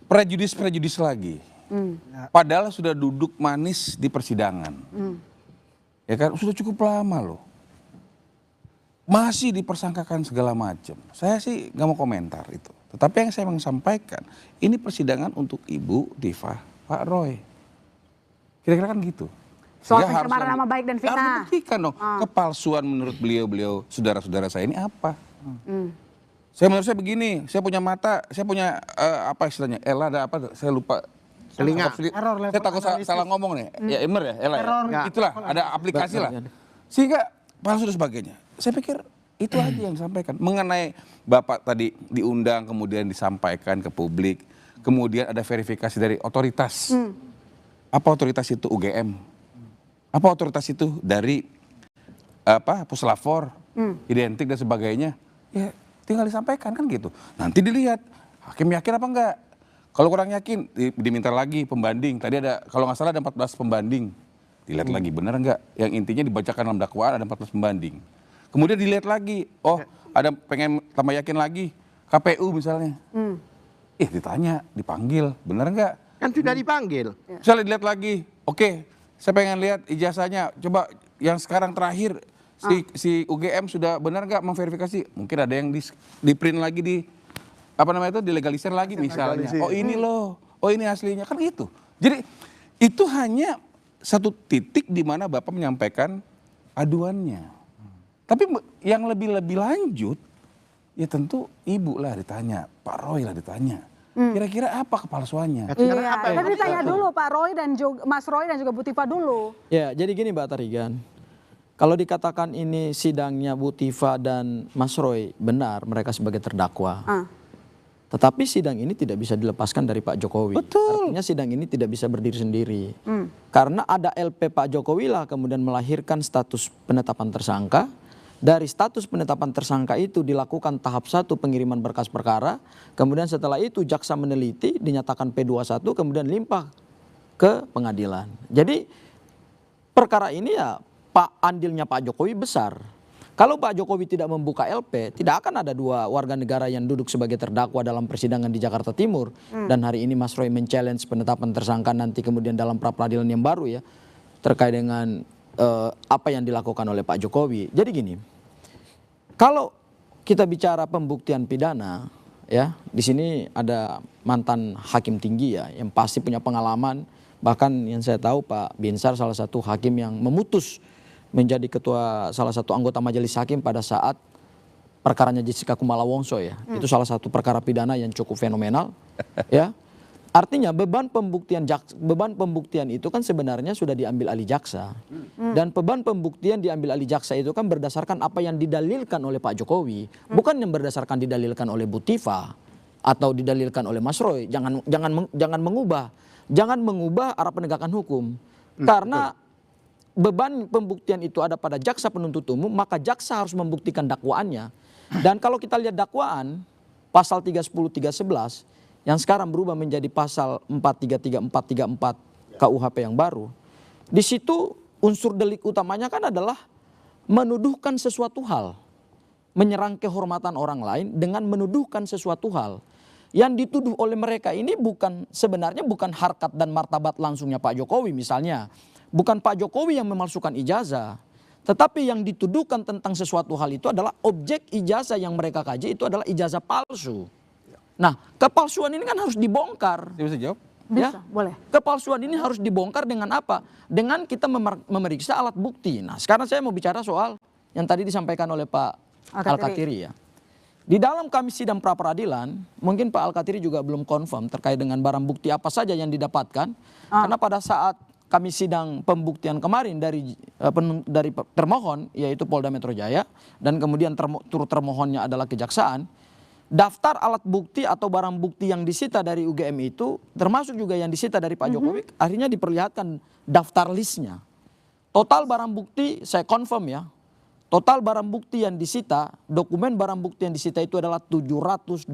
Prejudis lagi. Padahal sudah duduk manis di persidangan. Ya kan sudah cukup lama loh. Masih dipersangkakan segala macam. Saya sih nggak mau komentar itu. Tetapi yang saya mau sampaikan, ini persidangan untuk Ibu Diva, Pak Roy. Kira-kira kan gitu. Soal pencemaran nama baik dan fitnah. Harus dibuktikan dong. Kepalsuan menurut beliau saudara-saudara saya ini apa? Menurut saya begini, saya punya mata, saya punya apa istilahnya? Ella ada apa? Saya lupa. Telinga. Saya takut salah ngomong nih. Ya Emer ya, Ella ya. Itulah, ada aplikasi lah. Sehingga palsu dan sebagainya. Saya pikir itu aja yang disampaikan. Mengenai Bapak tadi diundang kemudian disampaikan ke publik. Kemudian ada verifikasi dari otoritas. Apa otoritas itu? UGM. Apa otoritas itu? Dari puslapor, identik dan sebagainya, ya tinggal disampaikan kan gitu. Nanti dilihat hakim yakin apa enggak. Kalau kurang yakin diminta lagi pembanding. Tadi ada kalau nggak salah ada 14 pembanding. Dilihat lagi benar enggak. Yang intinya dibacakan dalam dakwaan ada 14 pembanding. Kemudian dilihat lagi, oh ada pengen tambah yakin lagi, KPU misalnya. Ditanya, dipanggil, benar enggak? Kan sudah dipanggil. Misalnya dilihat lagi, oke, saya pengen lihat ijazahnya. Coba yang sekarang terakhir si UGM sudah benar nggak memverifikasi? Mungkin ada yang di print lagi dilegalisir lagi misalnya. Oh ini loh, oh ini aslinya kan gitu. Jadi itu hanya satu titik di mana Bapak menyampaikan aduannya. Tapi yang lebih lanjut, ya tentu Ibu lah ditanya, Pak Roy lah ditanya. Kira-kira apa kepalsuannya? Iya, tapi ditanya dulu Pak Roy dan juga Mas Roy dan juga Bu Tifa dulu. Ya, jadi gini Mbak Tarigan. Kalau dikatakan ini sidangnya Bu Tifa dan Mas Roy, benar mereka sebagai terdakwa. Tetapi sidang ini tidak bisa dilepaskan dari Pak Jokowi. Betul. Artinya sidang ini tidak bisa berdiri sendiri. Karena ada LP Pak Jokowi lah kemudian melahirkan status penetapan tersangka. Dari status penetapan tersangka itu dilakukan tahap 1 pengiriman berkas perkara. Kemudian setelah itu jaksa meneliti, dinyatakan P21, kemudian limpah ke pengadilan. Jadi perkara ini ya andilnya Pak Jokowi besar. Kalau Pak Jokowi tidak membuka LP, tidak akan ada 2 warga negara yang duduk sebagai terdakwa dalam persidangan di Jakarta Timur. Dan hari ini Mas Roy men-challenge penetapan tersangka nanti kemudian dalam pra-peradilan yang baru ya, terkait dengan apa yang dilakukan oleh Pak Jokowi. Jadi gini, kalau kita bicara pembuktian pidana, ya di sini ada mantan hakim tinggi ya, yang pasti punya pengalaman. Bahkan yang saya tahu Pak Binsar salah satu hakim yang memutus menjadi ketua salah satu anggota majelis hakim pada saat perkaranya Jessica Kumala Wongso ya. Itu salah satu perkara pidana yang cukup fenomenal, ya. Artinya beban pembuktian itu kan sebenarnya sudah diambil alih jaksa. Dan beban pembuktian diambil alih jaksa itu kan berdasarkan apa yang didalilkan oleh Pak Jokowi, bukan yang berdasarkan didalilkan oleh Bu Tifa atau didalilkan oleh Mas Roy. Jangan mengubah arah penegakan hukum. Karena beban pembuktian itu ada pada jaksa penuntut umum, maka jaksa harus membuktikan dakwaannya. Dan kalau kita lihat dakwaan pasal 310 311 yang sekarang berubah menjadi pasal 433 434 KUHP yang baru. Di situ unsur delik utamanya kan adalah menuduhkan sesuatu hal, menyerang kehormatan orang lain dengan menuduhkan sesuatu hal. Yang dituduh oleh mereka ini sebenarnya bukan harkat dan martabat langsungnya Pak Jokowi misalnya. Bukan Pak Jokowi yang memalsukan ijazah. Tetapi yang dituduhkan tentang sesuatu hal itu adalah objek ijazah yang mereka kaji itu adalah ijazah palsu. Nah, kepalsuan ini kan harus dibongkar. Bisa jawab? Bisa, boleh. Kepalsuan ini harus dibongkar dengan apa? Dengan kita memeriksa alat bukti. Nah, sekarang saya mau bicara soal yang tadi disampaikan oleh Pak Al-Katiri ya. Di dalam kami sidang pra-peradilan, mungkin Pak Al-Katiri juga belum confirm terkait dengan barang bukti apa saja yang didapatkan. Karena pada saat kami sidang pembuktian kemarin dari termohon, yaitu Polda Metro Jaya, dan kemudian turut termohonnya adalah kejaksaan, daftar alat bukti atau barang bukti yang disita dari UGM itu, termasuk juga yang disita dari Pak Jokowi, akhirnya diperlihatkan daftar listnya. Total barang bukti, saya confirm ya, total barang bukti yang disita, dokumen barang bukti yang disita itu adalah 712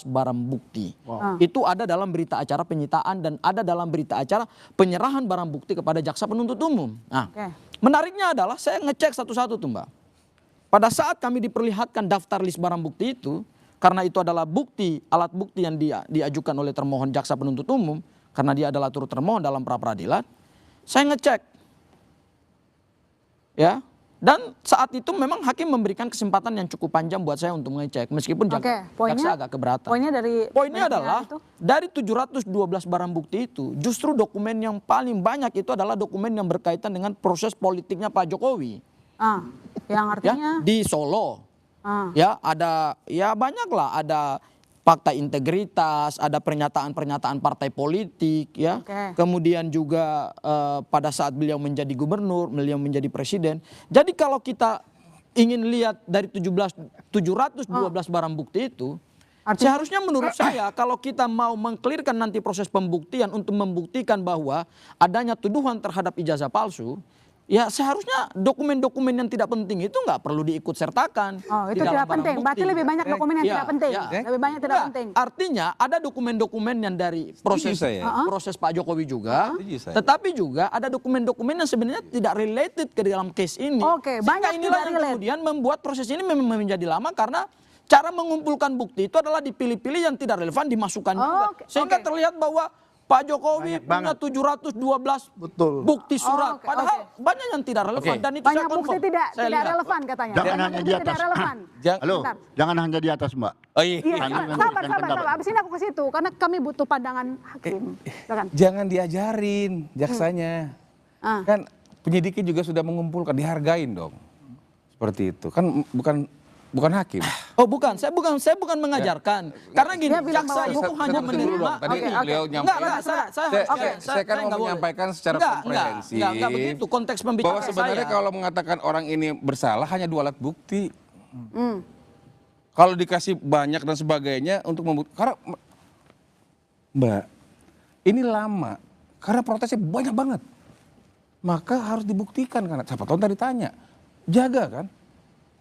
barang bukti. Itu ada dalam berita acara penyitaan dan ada dalam berita acara penyerahan barang bukti kepada jaksa penuntut umum. Nah, menariknya adalah saya ngecek satu-satu tuh Mbak. Pada saat kami diperlihatkan daftar list barang bukti itu, karena itu adalah alat bukti yang diajukan oleh termohon jaksa penuntut umum, karena dia adalah turut termohon dalam pra-peradilan, saya ngecek. Ya, dan saat itu memang hakim memberikan kesempatan yang cukup panjang buat saya untuk mengecek, meskipun jaksa agak keberatan. Poinnya adalah dari 712 barang bukti itu, justru dokumen yang paling banyak itu adalah dokumen yang berkaitan dengan proses politiknya Pak Jokowi. Yang artinya? Ya, di Solo. Ya ada, ya banyak lah, ada fakta integritas, ada pernyataan-pernyataan partai politik, ya. Kemudian juga pada saat beliau menjadi gubernur, beliau menjadi presiden. Jadi kalau kita ingin lihat dari 712 barang bukti itu, seharusnya menurut saya kalau kita mau mengklirkan nanti proses pembuktian untuk membuktikan bahwa adanya tuduhan terhadap ijazah palsu, ya seharusnya dokumen-dokumen yang tidak penting itu nggak perlu diikut sertakan. Oh, itu tidak penting. Berarti lebih banyak dokumen yang tidak penting. Lebih banyak tidak penting. Artinya ada dokumen-dokumen yang dari proses Pak Jokowi juga, tetapi juga ada dokumen-dokumen yang sebenarnya tidak related ke dalam case ini. Oke, banyak inilah yang kemudian membuat proses ini memang menjadi lama karena cara mengumpulkan bukti itu adalah dipilih-pilih yang tidak relevan dimasukkan juga. Sehingga terlihat bahwa Pak Jokowi punya 712 bukti surat, padahal banyak yang tidak relevan dan itu banyak bukti tidak relevan katanya. Jangan hanya di atas. Halo, jangan hanya di atas, Mbak. Oh iya. Sabar. Abis ini aku ke situ karena kami butuh pandangan hakim. Jangan diajarin jaksanya. Kan penyidiknya juga sudah mengumpulkan, dihargain dong. Seperti itu. Kan bukan hakim. Oh bukan, saya bukan mengajarkan. Karena gini, jaksa itu hanya menerima. Tadi beliau nyampaikan. Saya kan mau menyampaikan secara komprehensif. Enggak begitu konteks pembicaraan bahwa sebenarnya kalau mengatakan orang ini bersalah hanya 2 alat bukti. Kalau dikasih banyak dan sebagainya untuk membuktikan. Karena Mbak, ini lama. Karena protesnya banyak banget. Maka harus dibuktikan karena siapa tahu tadi tanya. Jaga kan.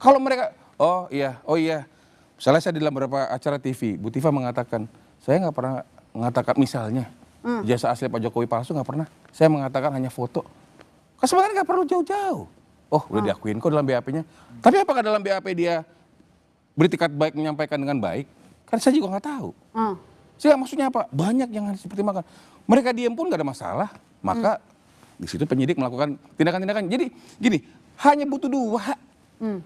Kalau mereka Oh iya. Misalnya saya di dalam beberapa acara TV, Bu Tifa mengatakan, saya nggak pernah mengatakan misalnya ijazah asli Pak Jokowi palsu, nggak pernah. Saya mengatakan hanya foto. Kan sebenarnya nggak perlu jauh-jauh. Oh udah diakuin kok dalam BAP-nya. Tapi apakah dalam BAP dia beritikat baik menyampaikan dengan baik? Kan saya juga nggak tahu. Sehingga maksudnya apa? Banyak yang harus dipertimbangkan. Mereka diam pun nggak ada masalah. Maka di situ penyidik melakukan tindakan-tindakan. Jadi gini, hanya butuh 2.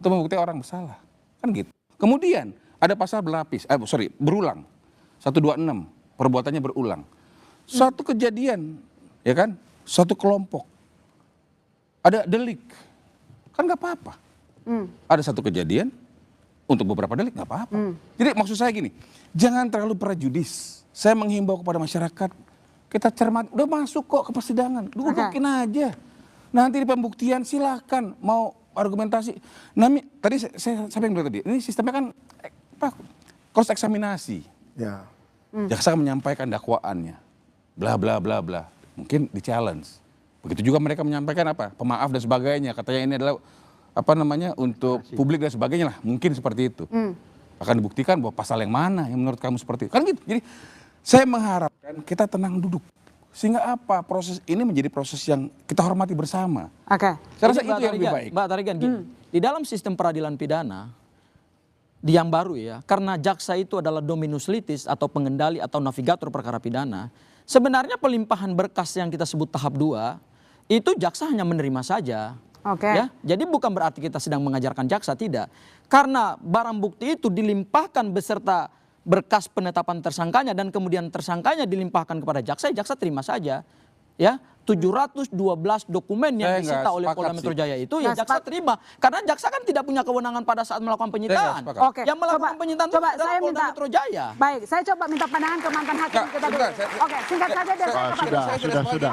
Untuk membuktikan orang bersalah. Kan gitu. Kemudian ada pasal berulang. 126, perbuatannya berulang. Satu kejadian, ya kan? Satu kelompok. Ada delik. Kan nggak apa-apa. Ada satu kejadian, untuk beberapa delik nggak apa-apa. Jadi maksud saya gini, jangan terlalu prejudis. Saya menghimbau kepada masyarakat, kita cermat, udah masuk kok ke persidangan, dudukin aja. Nanti di pembuktian silahkan mau argumentasi. Tadi saya yang bilang tadi, ini sistemnya kan cross eksaminasi. Ya. Jaksa menyampaikan dakwaannya, bla bla bla bla. Mungkin di challenge. Begitu juga mereka menyampaikan apa, pemaaf dan sebagainya. Katanya ini adalah untuk publik dan sebagainya lah. Mungkin seperti itu. Akan dibuktikan bahwa pasal yang mana yang menurut kamu seperti itu. Kan gitu. Jadi saya mengharapkan kita tenang duduk. Sehingga apa, proses ini menjadi proses yang kita hormati bersama. Oke. Saya rasa itu yang lebih baik. Mbak Tarigan gini, di dalam sistem peradilan pidana, di yang baru ya, karena jaksa itu adalah dominus litis atau pengendali atau navigator perkara pidana, sebenarnya pelimpahan berkas yang kita sebut tahap 2, itu jaksa hanya menerima saja. Ya, jadi bukan berarti kita sedang mengajarkan jaksa, tidak. Karena barang bukti itu dilimpahkan beserta berkas penetapan tersangkanya dan kemudian tersangkanya dilimpahkan kepada jaksa, jaksa terima saja. Ya, 712 dokumen yang disita oleh Polda Metro Jaya itu ya jaksa terima. Karena jaksa kan tidak punya kewenangan pada saat melakukan penyitaan. Yang melakukan penyitaan itu adalah Polda Metro Jaya. Baik, saya coba minta pandangan ke mantan hakim kita dulu. Oke, singkat saja dari Sudah.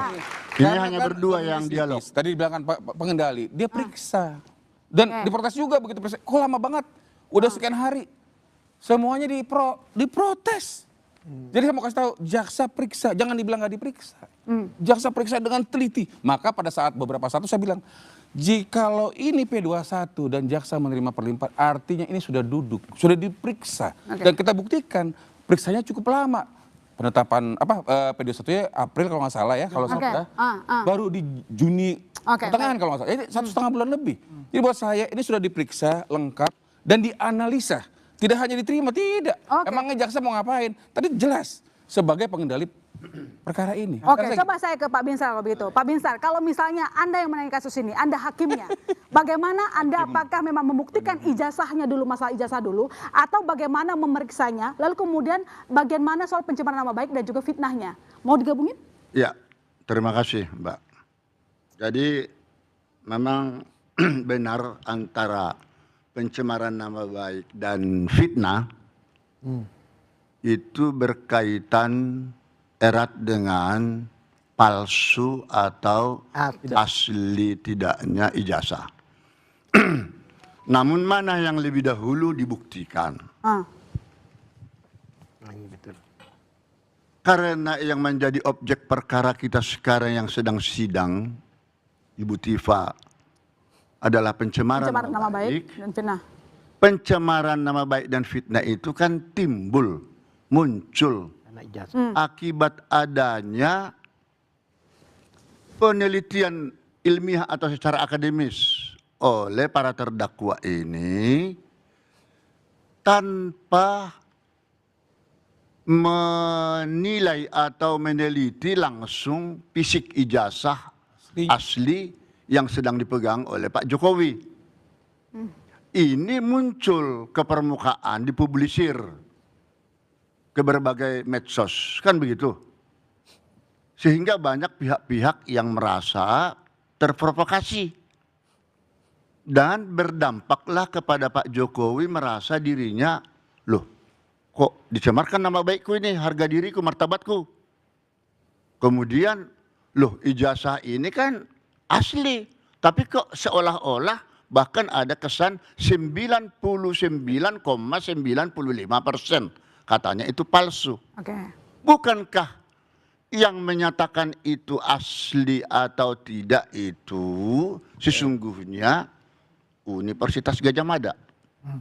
Ini hanya berdua yang dialog. Tadi dibilangkan Pak pengendali, dia periksa. Dan diprotes juga begitu periksa. Kok lama banget? Udah sekian hari. Semuanya diprotes. Jadi saya mau kasih tahu, jaksa periksa, jangan dibilang nggak diperiksa. Jaksa periksa dengan teliti. Maka pada saat beberapa saat itu saya bilang, jikalau ini P21 dan jaksa menerima perlimpahan, artinya ini sudah duduk, sudah diperiksa. Dan kita buktikan, periksanya cukup lama. Penetapan P21 April kalau nggak salah ya, kalau saya baru di Juni pertengahan kalau nggak salah. Jadi 1,5 bulan lebih. Jadi buat saya ini sudah diperiksa lengkap dan dianalisa. Tidak hanya diterima, tidak. Emangnya jaksa mau ngapain? Tadi jelas sebagai pengendali perkara ini. Coba saya ke Pak Binsar kalau begitu. Pak Binsar, kalau misalnya Anda yang menangani kasus ini, Anda hakimnya, bagaimana Anda apakah memang membuktikan ijazahnya dulu, masalah ijazah dulu, atau bagaimana memeriksanya, lalu kemudian bagian mana soal pencemaran nama baik dan juga fitnahnya? Mau digabungin? Ya, terima kasih Mbak. Jadi memang benar antara pencemaran nama baik dan fitnah itu berkaitan erat dengan palsu atau asli tidaknya ijazah. Namun mana yang lebih dahulu dibuktikan? Karena yang menjadi objek perkara kita sekarang yang sedang sidang Ibu Tifa adalah pencemaran nama baik dan fitnah. Pencemaran nama baik dan fitnah itu kan muncul akibat adanya penelitian ilmiah atau secara akademis oleh para terdakwa ini tanpa menilai atau meneliti langsung fisik ijazah asli yang sedang dipegang oleh Pak Jokowi. Ini muncul ke permukaan, dipublisir ke berbagai medsos, kan begitu. Sehingga banyak pihak-pihak yang merasa terprovokasi. Dan berdampaklah kepada Pak Jokowi merasa dirinya, loh kok dicemarkan nama baikku ini, harga diriku, martabatku. Kemudian, loh ijazah ini kan asli, tapi kok seolah-olah bahkan ada kesan 99,95% katanya itu palsu. Bukankah yang menyatakan itu asli atau tidak itu sesungguhnya Universitas Gadjah Mada?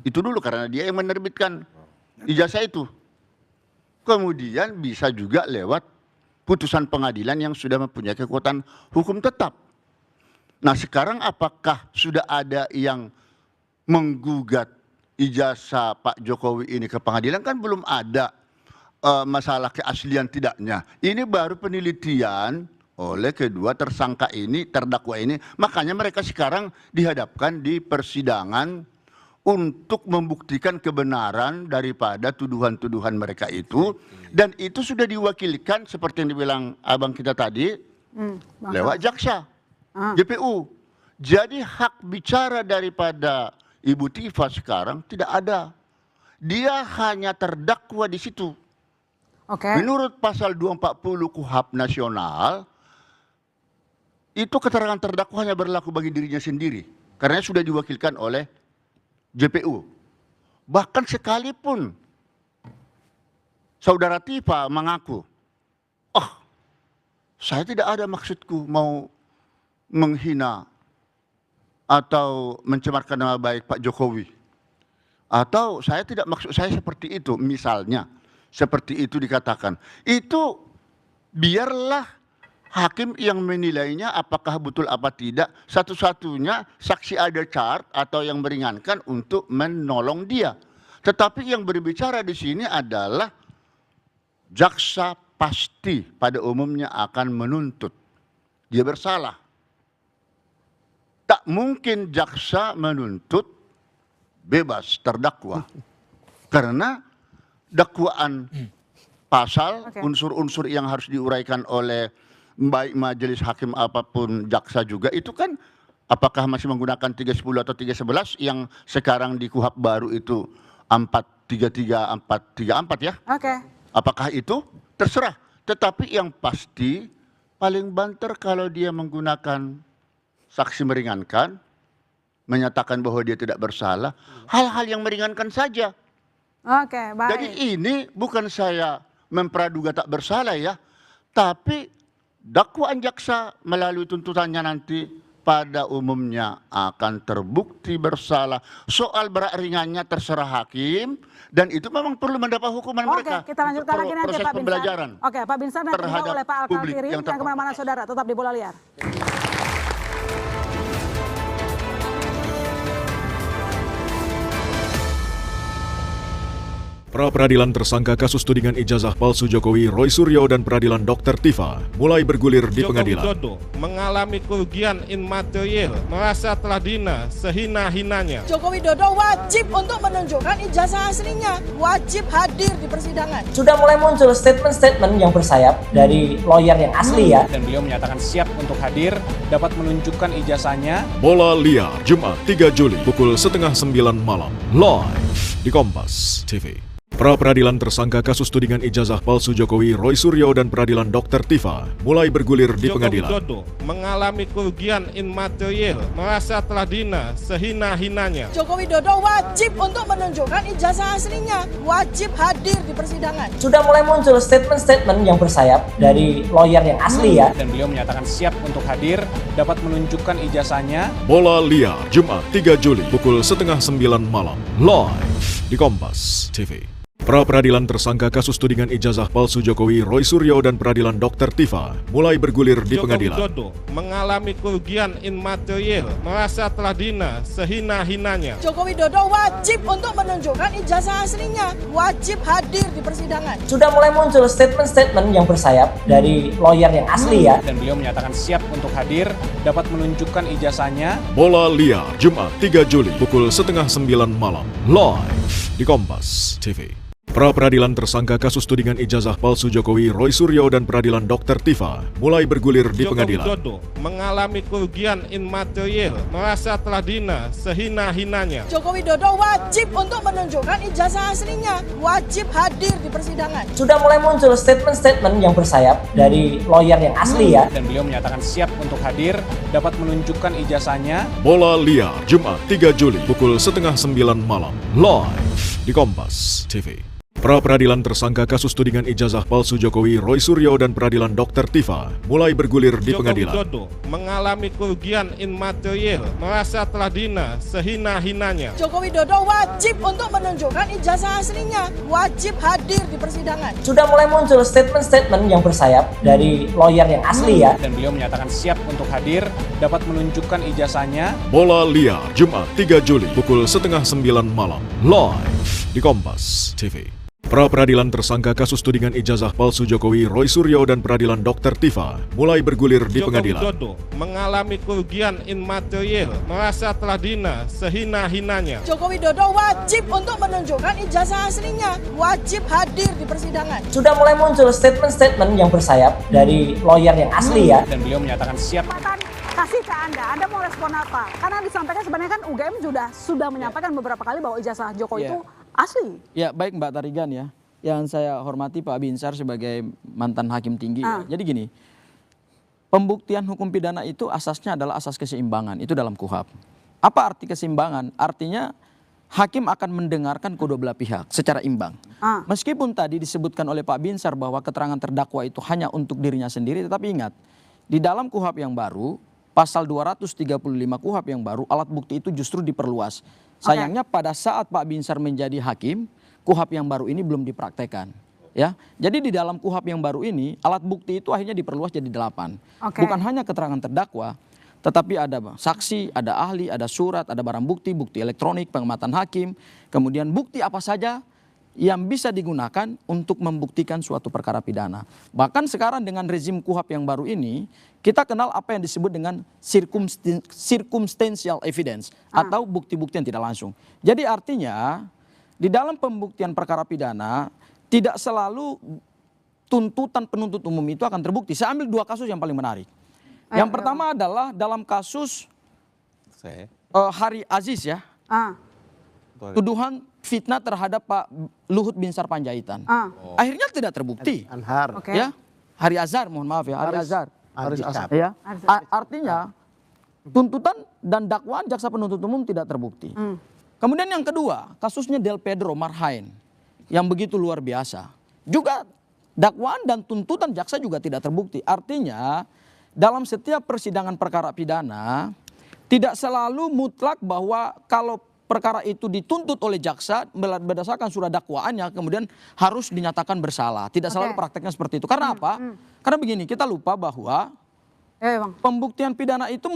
Itu dulu karena dia yang menerbitkan ijazah itu. Kemudian bisa juga lewat putusan pengadilan yang sudah mempunyai kekuatan hukum tetap. Nah sekarang apakah sudah ada yang menggugat ijazah Pak Jokowi ini ke pengadilan? Kan belum ada masalah keaslian tidaknya. Ini baru penelitian oleh kedua tersangka ini, terdakwa ini. Makanya mereka sekarang dihadapkan di persidangan untuk membuktikan kebenaran daripada tuduhan-tuduhan mereka itu. Dan itu sudah diwakilkan seperti yang dibilang abang kita tadi lewat jaksa, JPU. Jadi hak bicara daripada Ibu Tifa sekarang tidak ada. Dia hanya terdakwa di situ. Menurut pasal 240 KUHP nasional, itu keterangan terdakwa hanya berlaku bagi dirinya sendiri. Karena sudah diwakilkan oleh JPU. Bahkan sekalipun saudara Tifa mengaku, saya tidak ada maksudku mau menghina atau mencemarkan nama baik Pak Jokowi. Atau saya tidak maksud saya seperti itu, misalnya. Seperti itu dikatakan. Itu biarlah hakim yang menilainya apakah betul apa tidak. Satu-satunya saksi ada chart atau yang meringankan untuk menolong dia. Tetapi yang berbicara di sini adalah jaksa pasti pada umumnya akan menuntut dia bersalah. Tak mungkin jaksa menuntut bebas terdakwa. Karena dakwaan pasal, unsur-unsur yang harus diuraikan oleh baik majelis hakim apapun jaksa juga itu kan apakah masih menggunakan 310 atau 311 yang sekarang di KUHP baru itu 433 434 ya. Apakah itu? Terserah. Tetapi yang pasti paling banter kalau dia menggunakan saksi meringankan, menyatakan bahwa dia tidak bersalah, hal-hal yang meringankan saja. Baik. Jadi ini bukan saya mempraduga tak bersalah ya, tapi dakwaan jaksa melalui tuntutannya nanti pada umumnya akan terbukti bersalah. Soal berat ringannya terserah hakim dan itu memang perlu mendapat hukuman mereka. Kita lanjutkan lagi nanti proses Pak Binsar. Pembelajaran. Pak Binsar nanti dijawab oleh Pak Al-Khatiri. Yang kemana-mana saudara, tetap di Bola Liar. Pra-peradilan tersangka kasus tudingan ijazah palsu Jokowi, Roy Suryo dan peradilan Dr. Tifa mulai bergulir di pengadilan. Joko Widodo mengalami kerugian imaterial, merasa telah dihina sehina-hinanya. Joko Widodo wajib untuk menunjukkan ijazah aslinya, wajib hadir di persidangan. Sudah mulai muncul statement-statement yang bersayap dari lawyer yang asli ya. Dan beliau menyatakan siap untuk hadir, dapat menunjukkan ijazahnya. Bola Liar, Jumat 3 Juli pukul 8:30 malam, live di Kompas TV. Pra-peradilan tersangka kasus tudingan ijazah palsu Jokowi, Roy Suryo dan peradilan Dr. Tifa mulai bergulir di pengadilan. Joko Widodo mengalami kerugian imaterial, merasa telah dihina sehina-hinanya. Joko Widodo wajib untuk menunjukkan ijazah aslinya, wajib hadir di persidangan. Sudah mulai muncul statement-statement yang bersayap dari lawyer yang asli ya. Dan beliau menyatakan siap untuk hadir, dapat menunjukkan ijazahnya. Bola Liar, Jumat 3 Juli pukul 8:30 malam, live di Kompas TV. Pra-peradilan tersangka kasus tudingan ijazah palsu Jokowi, Roy Suryo dan peradilan Dr. Tifa mulai bergulir di Joko pengadilan. Widodo mengalami kerugian imaterial, merasa telah dihina sehina-hinanya. Joko Widodo wajib untuk menunjukkan ijazah aslinya, wajib hadir di persidangan. Sudah mulai muncul statement-statement yang bersayap dari lawyer yang asli ya. Dan beliau menyatakan siap untuk hadir, dapat menunjukkan ijazahnya. Bola Liar, Jumat 3 Juli pukul 8:30 malam, live di Kompas TV. Pra-peradilan tersangka kasus tudingan ijazah palsu Jokowi, Roy Suryo dan peradilan Dr. Tifa mulai bergulir di Joko pengadilan. Widodo mengalami kerugian imaterial, merasa telah dihina sehina-hinanya. Joko Widodo wajib untuk menunjukkan ijazah aslinya, wajib hadir di persidangan. Sudah mulai muncul statement-statement yang bersayap dari lawyer yang asli ya. Dan beliau menyatakan siap untuk hadir, dapat menunjukkan ijazahnya. Bola Liar, Jumat 3 Juli pukul 8:30 malam, live di Kompas TV. Pra-peradilan tersangka kasus tudingan ijazah palsu Jokowi, Roy Suryo dan peradilan Dr. Tifa mulai bergulir di Joko pengadilan. Widodo mengalami kerugian imaterial, merasa telah dihina sehina-hinanya. Joko Widodo wajib untuk menunjukkan ijazah aslinya, wajib hadir di persidangan. Sudah mulai muncul statement-statement yang bersayap dari lawyer yang asli ya. Dan beliau menyatakan siap untuk hadir, dapat menunjukkan ijazahnya. Bola Liar, Jumat 3 Juli pukul 8:30 malam, live di Kompas TV. Pra-peradilan tersangka kasus tudingan ijazah palsu Jokowi, Roy Suryo dan peradilan Dr. Tifa mulai bergulir di Joko pengadilan. Widodo mengalami kerugian imaterial, merasa telah dihina sehina-hinanya. Joko Widodo wajib untuk menunjukkan ijazah aslinya, wajib hadir di persidangan. Sudah mulai muncul statement-statement yang bersayap dari lawyer yang asli ya. Dan beliau menyatakan siap. Kasih ke Anda mau respon apa? Karena disampaikan sebenarnya kan UGM sudah menyampaikan beberapa kali bahwa ijazah Jokowi itu asli. Ya baik Mbak Tarigan ya, yang saya hormati Pak Binsar sebagai mantan hakim tinggi. Ya. Jadi gini, pembuktian hukum pidana itu asasnya adalah asas keseimbangan, itu dalam KUHAP. Apa arti keseimbangan? Artinya hakim akan mendengarkan kedua belah pihak secara imbang. Meskipun tadi disebutkan oleh Pak Binsar bahwa keterangan terdakwa itu hanya untuk dirinya sendiri, tetapi ingat, di dalam KUHAP yang baru, pasal 235 KUHAP yang baru, alat bukti itu justru diperluas. Sayangnya pada saat Pak Binsar menjadi hakim, KUHAP yang baru ini belum dipraktekkan. Ya, jadi di dalam KUHAP yang baru ini, alat bukti itu akhirnya diperluas jadi 8. Bukan hanya keterangan terdakwa, tetapi ada saksi, ada ahli, ada surat, ada barang bukti, bukti elektronik, pengamatan hakim, kemudian bukti apa saja yang bisa digunakan untuk membuktikan suatu perkara pidana. Bahkan sekarang dengan rezim KUHAP yang baru ini, kita kenal apa yang disebut dengan circumstantial evidence atau bukti-bukti yang tidak langsung. Jadi artinya di dalam pembuktian perkara pidana tidak selalu tuntutan penuntut umum itu akan terbukti. Saya ambil 2 kasus yang paling menarik. Yang pertama adalah dalam kasus Hari Aziz ya. Tuduhan fitnah terhadap Pak Luhut Binsar Panjaitan. Akhirnya tidak terbukti. Anhar. Ya. Hari Azhar, mohon maaf ya, Hari Azhar. Ya. Artinya tuntutan dan dakwaan jaksa penuntut umum tidak terbukti. Kemudian yang kedua, kasusnya Del Pedro Marhain yang begitu luar biasa. Juga dakwaan dan tuntutan jaksa juga tidak terbukti. Artinya dalam setiap persidangan perkara pidana tidak selalu mutlak bahwa kalau perkara itu dituntut oleh jaksa berdasarkan surat dakwaannya kemudian harus dinyatakan bersalah. Tidak selalu prakteknya seperti itu. Karena apa? Karena begini, kita lupa bahwa pembuktian pidana itu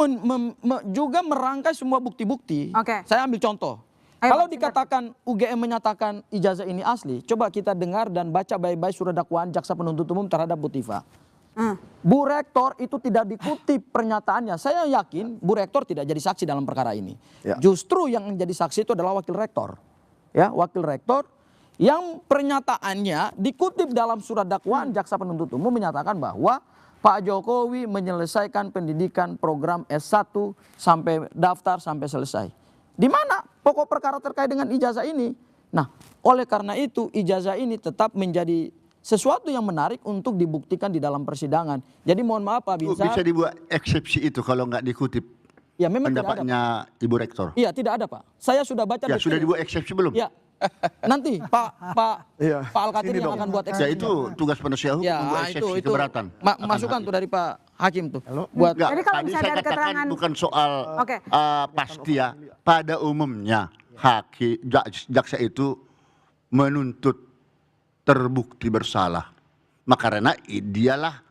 juga merangkai semua bukti-bukti. Saya ambil contoh. Kalau dikatakan UGM menyatakan ijazah ini asli, coba kita dengar dan baca baik-baik surat dakwaan jaksa penuntut umum terhadap Bu Tifa. Bu Rektor itu tidak dikutip pernyataannya. Saya yakin Bu Rektor tidak jadi saksi dalam perkara ini. Justru yang jadi saksi itu adalah Wakil Rektor. Ya, Wakil Rektor yang pernyataannya dikutip dalam surat dakwaan jaksa penuntut umum menyatakan bahwa Pak Jokowi menyelesaikan pendidikan program S1 sampai daftar sampai selesai. Di mana pokok perkara terkait dengan ijazah ini Nah, oleh karena itu ijazah ini tetap menjadi sesuatu yang menarik untuk dibuktikan di dalam persidangan. Jadi mohon maaf Pak Binsar. Bisa dibuat eksepsi itu kalau nggak dikutip ya, memang pendapatnya Ibu Rektor. Iya, tidak ada Pak. Saya sudah baca. Ya, sudah dibuat eksepsi belum? Ya. Nanti Pak Al-Katir yang akan buat eksepsi. Ya, itu tugas penasihat hukum membuat eksepsi keberatan. Masukan tuh dari Pak Hakim tuh. Buat Jadi kalau tadi misalnya saya dari katakan keterangan bukan soal pasti ya. Pada umumnya jaksa itu menuntut terbukti bersalah. Maka karena dialah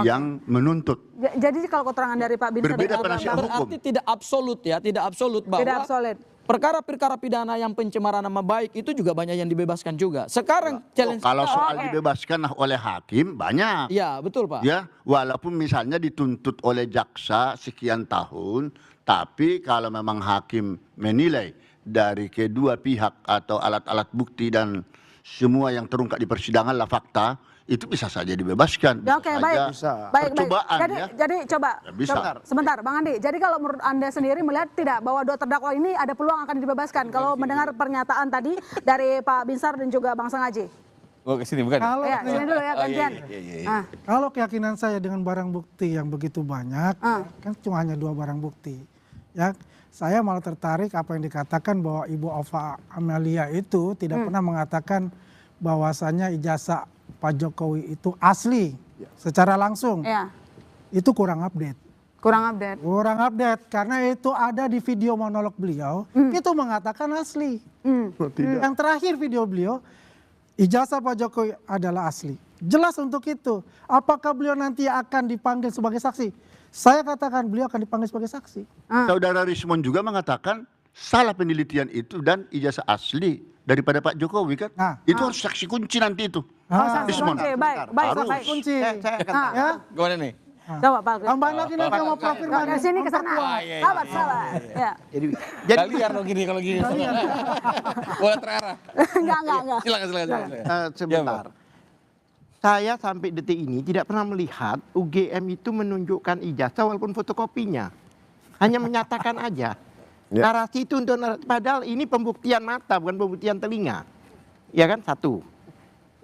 yang menuntut. Jadi kalau keterangan dari Pak Binsar Berbeda penasihat hukum. Berarti tidak absolut ya, tidak absolut bahwa tidak absolut. Perkara-perkara pidana yang pencemaran nama baik itu juga banyak yang dibebaskan juga. Sekarang challenge kalau soal dibebaskan oleh hakim banyak. Ya, betul Pak. Ya, walaupun misalnya dituntut oleh jaksa sekian tahun, tapi kalau memang hakim menilai dari kedua pihak atau alat-alat bukti dan semua yang terungkap di persidangan lah fakta, itu bisa saja dibebaskan. Oke, baik. Baik. Percobaan Jadi coba. bisa. Sebentar, Bang Andi. Jadi kalau menurut Anda sendiri melihat tidak bahwa dua terdakwa ini ada peluang akan dibebaskan kalau mendengar pernyataan tadi dari Pak Binsar dan juga Bang Sengaji? Oh, ke sini bukan? Ya, sini dulu ya gantian. Kalau keyakinan saya dengan barang bukti yang begitu banyak, kan cuma hanya 2 barang bukti. Ya, saya malah tertarik apa yang dikatakan bahwa Ibu Ova Amalia itu tidak pernah mengatakan bahwasanya ijazah Pak Jokowi itu asli secara langsung. Ya. Itu kurang update. Kurang update karena itu ada di video monolog beliau, itu mengatakan asli. Yang terakhir video beliau, ijazah Pak Jokowi adalah asli. Jelas untuk itu. Apakah beliau nanti akan dipanggil sebagai saksi? Saya katakan beliau akan dipanggil sebagai saksi. Saudara Rismon juga mengatakan salah penelitian itu dan ijazah asli daripada Pak Jokowi kan. Itu harus saksi kunci nanti itu. Rismon. Baik, kunci. Ya. Gimana nih? Coba Pak. Yang banyak ini yang mau profirman. Ke sini ke sana. Sabar. Ya. Jadi liar dong gini kalau gini. Boleh terarah. Enggak. Silakan. Sebentar. Saya sampai detik ini tidak pernah melihat UGM itu menunjukkan ijazah walaupun fotokopinya. Hanya menyatakan aja. Narasi itu untuk padahal ini pembuktian mata bukan pembuktian telinga. Ya kan? Satu.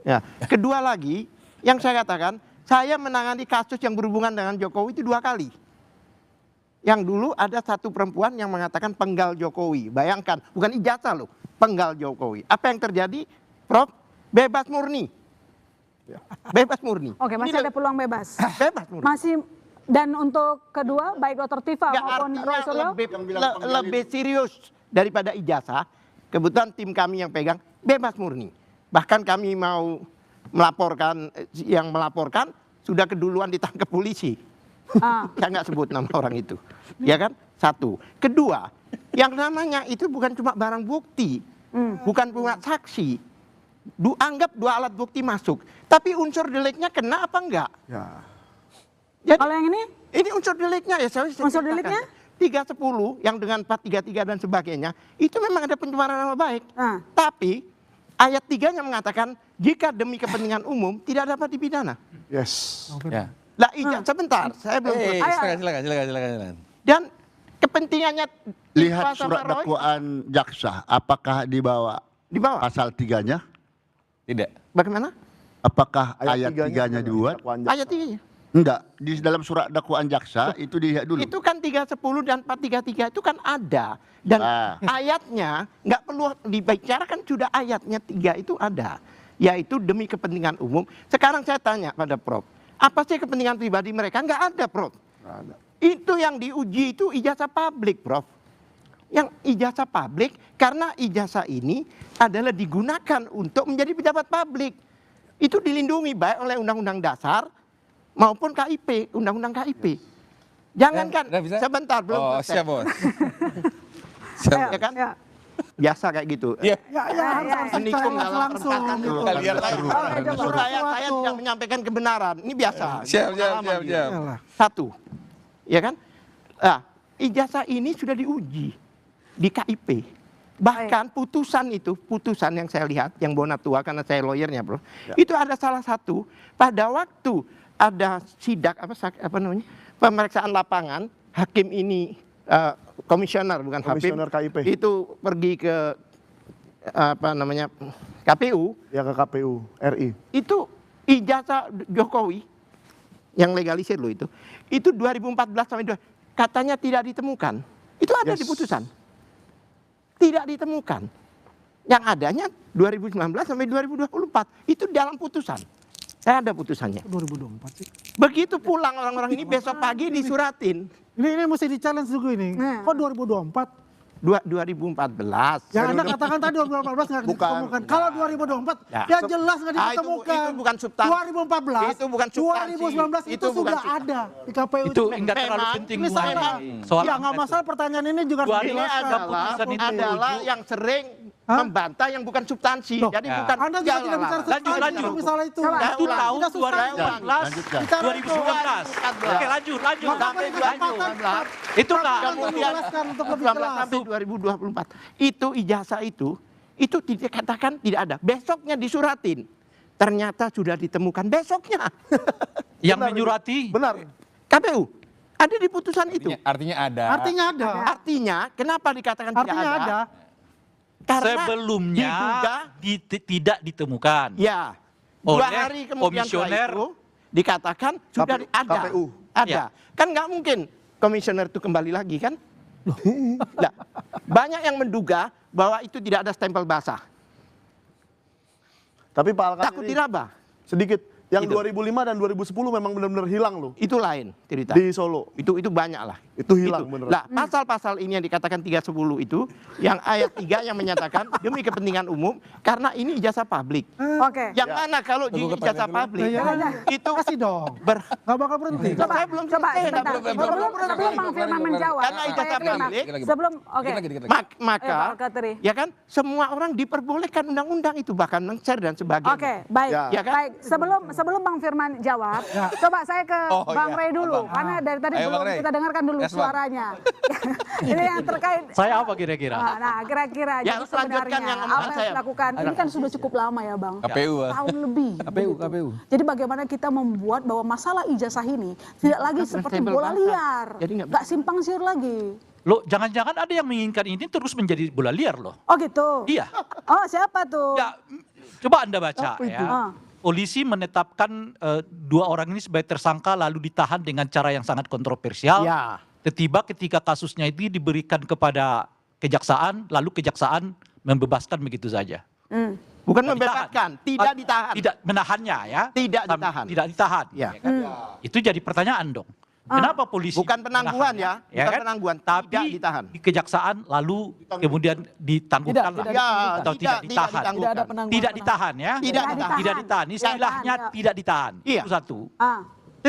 Ya. Kedua lagi yang saya katakan, saya menangani kasus yang berhubungan dengan Jokowi itu 2 kali. Yang dulu ada satu perempuan yang mengatakan penggal Jokowi. Bayangkan, bukan ijazah loh, penggal Jokowi. Apa yang terjadi? Prof, bebas murni. Bebas murni. Oke, masih ada peluang bebas. Bebas murni. Masih. Dan untuk kedua, baik Dr. Tifa maupun Roy Suryo, lebih serius daripada ijazah. Kebetulan tim kami yang pegang bebas murni. Bahkan kami mau melaporkan, yang melaporkan sudah keduluan ditangkap polisi. Saya nggak sebut nama orang itu. Ya kan? Satu. Kedua, yang namanya itu bukan cuma barang bukti. Bukan punya saksi. Anggap 2 alat bukti masuk. Tapi unsur deliknya kena apa enggak? Ya. Jadi, kalau yang ini? Ini unsur deliknya ya. Unsur deliknya? 310 yang dengan 433 dan sebagainya. Itu memang ada pencemaran nama baik. Tapi ayat 3-nya mengatakan jika demi kepentingan umum tidak dapat dipidana. Yes. Ya. Lah sebentar, saya belum selesai. Silakan. Dan kepentingannya lihat surat dakwaan jaksa, apakah dibawa pasal 3-nya? Tidak. Bagaimana? Apakah ayat 3-nya dibuat? Ayat 3-nya. Enggak, di dalam surat dakwaan jaksa itu dilihat dulu. Itu kan 310 dan 433 itu kan ada. Dan ayatnya nggak perlu dibicarakan, sudah ayatnya 3 itu ada. Yaitu demi kepentingan umum. Sekarang saya tanya pada Prof, apa sih kepentingan pribadi mereka? Nggak ada, Prof. Nggak ada. Itu yang diuji itu ijazah publik, Prof. Yang ijazah publik karena ijazah ini adalah digunakan untuk menjadi pejabat publik. Itu dilindungi baik oleh Undang-Undang Dasar maupun KIP, Undang-Undang KIP. Jangankan sebentar belum selesai. Siap, Bos. Ya kan? Ya. Biasa kayak gitu. Ya, harus menikung dalam langsung. Saya tidak menyampaikan kebenaran. Ini biasa. Siap. Satu. Ya kan? Nah, ijazah ini sudah diuji di KIP. Bahkan putusan yang saya lihat, yang Bonatua karena saya lawyernya, Bro. Itu ada salah satu pada waktu ada sidak pemeriksaan lapangan, hakim ini komisioner bukan hakim, KIP. itu pergi ke KPU. Ya, ke KPU RI. Itu ijazah Jokowi yang legalisir loh itu 2014 sampai katanya tidak ditemukan. Itu ada di putusan. Tidak ditemukan. Yang adanya 2019 sampai 2024. Itu dalam putusan. Saya ada putusannya. 2024 sih. Begitu pulang orang-orang ini besok pagi disuratin. Ini mesti di-challenge dulu ini. Kok 2024? 2014. Yang Anda katakan tadi 2014 nggak ditemukan. Kalau 2024 ya jelas nggak ditemukan. Itu bukan substansi. 2014. Itu bukan substansi. 2019 itu sudah ada di KPU. Itu enggak terlalu penting soal. Ya nggak masalah, pertanyaan ini juga ini adalah yang sering membantah yang bukan substansi. Jadi bukan. Anda juga tidak bicara substansi. Lanjut. Misalnya itu. Itu tahun 2014. Oke, lanjut. Itu lah. Kemudian sampai 2024. Itu ijazah itu dikatakan tidak ada. Besoknya disuratin. Ternyata sudah ditemukan besoknya. Yang menyurati? Benar. KPU. Ada di putusan itu. Artinya ada. Artinya kenapa dikatakan tidak ada? Karena sebelumnya tidak ditemukan. Ya. 2 hari kemudian komisioner itu dikatakan sudah ada. KPU. Ada. Ya. Kan nggak mungkin komisioner itu kembali lagi kan? Nah, banyak yang menduga bahwa itu tidak ada stempel basah. Tapi Pak Alkan takut diraba. Sedikit. Yang 2005 dan 2010 memang benar-benar hilang loh. Itu lain cerita. Di Solo. Itu banyak lah. Itu hilang beneran. Lah, pasal-pasal ini yang dikatakan 310 itu, yang ayat 3 yang menyatakan demi kepentingan umum karena ini ijazah publik. Oke. Yang mana kalau di ijazah publik itu kasih dong. Nggak bakal berhenti. Saya belum selesai. Sebelum Bang Firman menjawab. Karena ijazah publik. Sebelum Maka ya kan semua orang diperbolehkan undang-undang itu bahkan men-share dan sebagainya. Oke, baik. Ya kan? Baik, sebelum Bang Firman jawab, coba saya ke Bang Ray dulu, karena dari tadi belum kita dengarkan dulu suaranya. Ini yang terkait. Saya apa kira-kira? Nah, kira-kira jadi sebenarnya apa yang dilakukan ini kan sudah cukup lama ya, Bang. KPU. Tahun lebih. KPU. Jadi bagaimana kita membuat bahwa masalah ijazah ini tidak lagi seperti bola liar, nggak simpang siur lagi. Loh, jangan-jangan ada yang menginginkan ini terus menjadi bola liar loh. Oh gitu? Iya. Oh, siapa tuh? Ya, coba Anda baca ya. Polisi menetapkan 2 orang ini sebagai tersangka lalu ditahan dengan cara yang sangat kontroversial. Ya. Tiba ketika kasusnya itu diberikan kepada kejaksaan, lalu kejaksaan membebaskan begitu saja. Bukan membebaskan, tidak ditahan. Tidak menahannya ya. Tidak ditahan. Tidak ditahan. Ya. Itu jadi pertanyaan dong. Kenapa polisi? Bukan penangguhan ya, bukan kan? penangguhan, tapi tidak ditahan. Di kejaksaan lalu kemudian ditangguhkan atau tidak ditahan. Tidak ditahan ya. Tidak ditahan. Istilahnya tidak ditahan. Itu satu.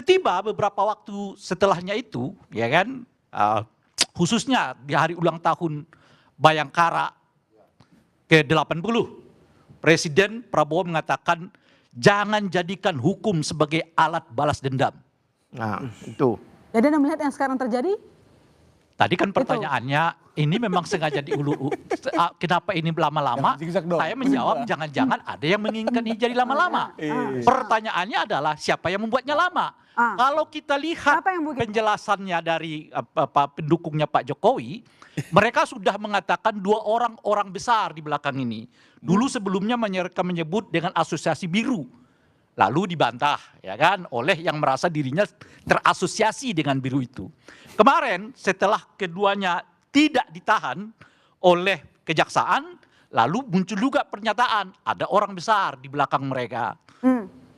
Tiba beberapa waktu setelahnya itu, ya kan, khususnya di hari ulang tahun Bayangkara ke-80, Presiden Prabowo mengatakan jangan jadikan hukum sebagai alat balas dendam. Nah, itu. Jadi Anda melihat yang sekarang terjadi? Tadi kan pertanyaannya, ini memang sengaja diulur. Kenapa ini lama-lama? Saya menjawab, jangan-jangan ada yang menginginkan ini jadi lama-lama. Pertanyaannya adalah siapa yang membuatnya lama? Kalau kita lihat penjelasannya dari pendukungnya Pak Jokowi, mereka sudah mengatakan 2 orang besar di belakang ini. Dulu sebelumnya mereka menyebut dengan asosiasi biru. Lalu dibantah ya kan oleh yang merasa dirinya terasosiasi dengan biru itu. Kemarin setelah keduanya tidak ditahan oleh kejaksaan, lalu muncul juga pernyataan ada orang besar di belakang mereka.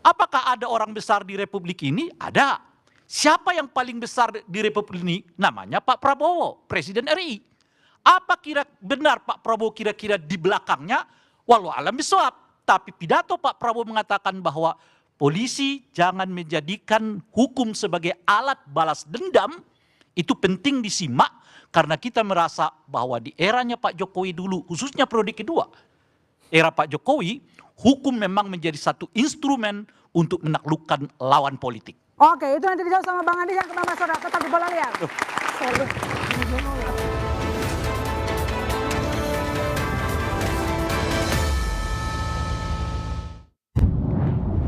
Apakah ada orang besar di Republik ini? Ada. Siapa yang paling besar di Republik ini? Namanya Pak Prabowo, Presiden RI. Apa benar Pak Prabowo kira-kira di belakangnya? Walau alam bisawab. Tapi pidato Pak Prabowo mengatakan bahwa polisi jangan menjadikan hukum sebagai alat balas dendam, itu penting disimak karena kita merasa bahwa di eranya Pak Jokowi dulu, khususnya periode kedua, era Pak Jokowi, hukum memang menjadi satu instrumen untuk menaklukkan lawan politik. Oke, itu nanti dijawab sama Bang Andi yang kena saudara, tetap di bola liar.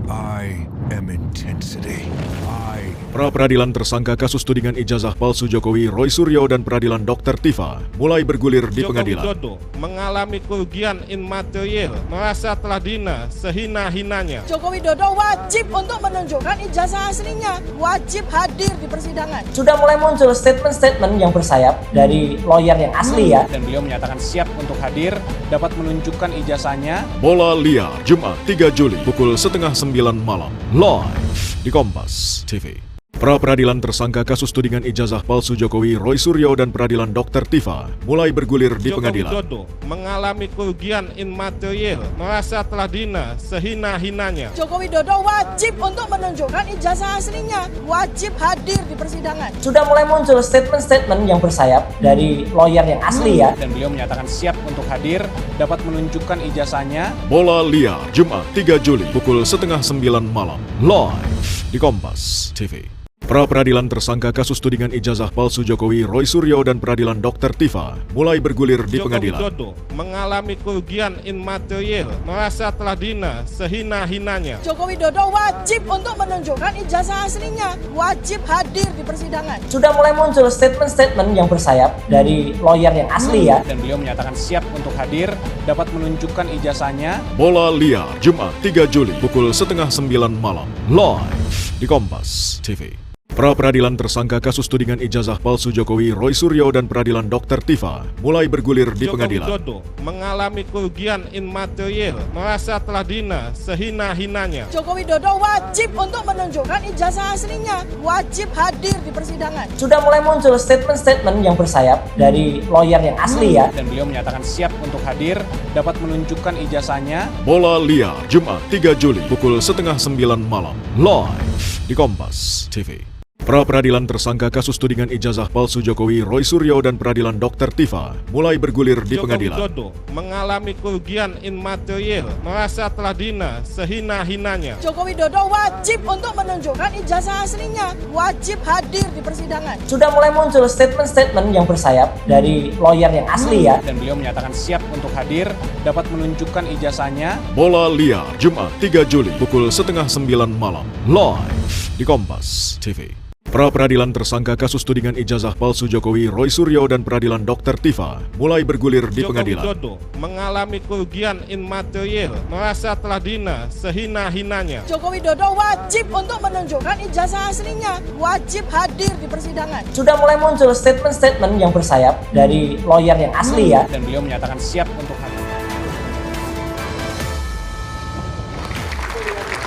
I am intensity. I Pra-peradilan tersangka kasus tudingan ijazah palsu Jokowi, Roy Suryo dan peradilan Dr. Tifa mulai bergulir di pengadilan. Joko Widodo mengalami kerugian imaterial, merasa telah dihina sehina-hinanya. Joko Widodo wajib untuk menunjukkan ijazah aslinya, wajib hadir di persidangan. Sudah mulai muncul statement-statement yang bersayap dari lawyer yang asli ya. Dan beliau menyatakan siap untuk hadir, dapat menunjukkan ijazahnya. Bola Liar, Jumat 3 Juli pukul 8:30 malam, live di Kompas TV. Pra-peradilan tersangka kasus tudingan ijazah palsu Jokowi, Roy Suryo dan peradilan Dr. Tifa mulai bergulir di pengadilan. Joko Widodo mengalami kerugian imaterial, merasa telah dihina sehina-hinanya. Joko Widodo wajib untuk menunjukkan ijazah aslinya, wajib hadir di persidangan. Sudah mulai muncul statement-statement yang bersayap dari lawyer yang asli ya. Dan beliau menyatakan siap untuk hadir, dapat menunjukkan ijazahnya. Bola Liar, Jumat 3 Juli pukul 8:30 malam, live di Kompas TV. Pra-peradilan tersangka kasus tudingan ijazah palsu Jokowi, Roy Suryo dan peradilan Dr. Tifa mulai bergulir di pengadilan. Joko Widodo mengalami kerugian imaterial, merasa telah dihina sehina-hinanya. Joko Widodo wajib untuk menunjukkan ijazah aslinya, wajib hadir di persidangan. Sudah mulai muncul statement-statement yang bersayap dari lawyer yang asli ya. Dan beliau menyatakan siap untuk hadir, dapat menunjukkan ijazahnya. Bola Liar, Jumat 3 Juli pukul 8:30 malam, live di Kompas TV. Pra-peradilan tersangka kasus tudingan ijazah palsu Jokowi, Roy Suryo dan peradilan Dr. Tifa mulai bergulir di pengadilan. Joko Widodo mengalami kerugian imaterial, merasa telah dihina sehina-hinanya. Joko Widodo wajib untuk menunjukkan ijazah aslinya, wajib hadir di persidangan. Sudah mulai muncul statement-statement yang bersayap dari lawyer yang asli ya. Dan beliau menyatakan siap untuk hadir, dapat menunjukkan ijazahnya. Bola Liar, Jumat 3 Juli pukul 8:30 malam, live di Kompas TV. Pra-peradilan tersangka kasus tudingan ijazah palsu Jokowi, Roy Suryo dan peradilan Dr. Tifa mulai bergulir di pengadilan. Joko Widodo mengalami kerugian imaterial, merasa telah dihina sehina-hinanya. Joko Widodo wajib untuk menunjukkan ijazah aslinya, wajib hadir di persidangan. Sudah mulai muncul statement-statement yang bersayap dari lawyer yang asli ya. Dan beliau menyatakan siap untuk hadir, dapat menunjukkan ijazahnya. Bola Liar, Jumat 3 Juli pukul 8:30 malam, live di Kompas TV. Pra-peradilan tersangka kasus tudingan ijazah palsu Jokowi, Roy Suryo dan peradilan Dr. Tifa mulai bergulir di pengadilan. Joko Widodo mengalami kerugian imaterial, merasa telah dihina sehina-hinanya. Joko Widodo wajib untuk menunjukkan ijazah aslinya, wajib hadir di persidangan. Sudah mulai muncul statement-statement yang bersayap dari lawyer yang asli ya. Dan beliau menyatakan siap untuk hadir.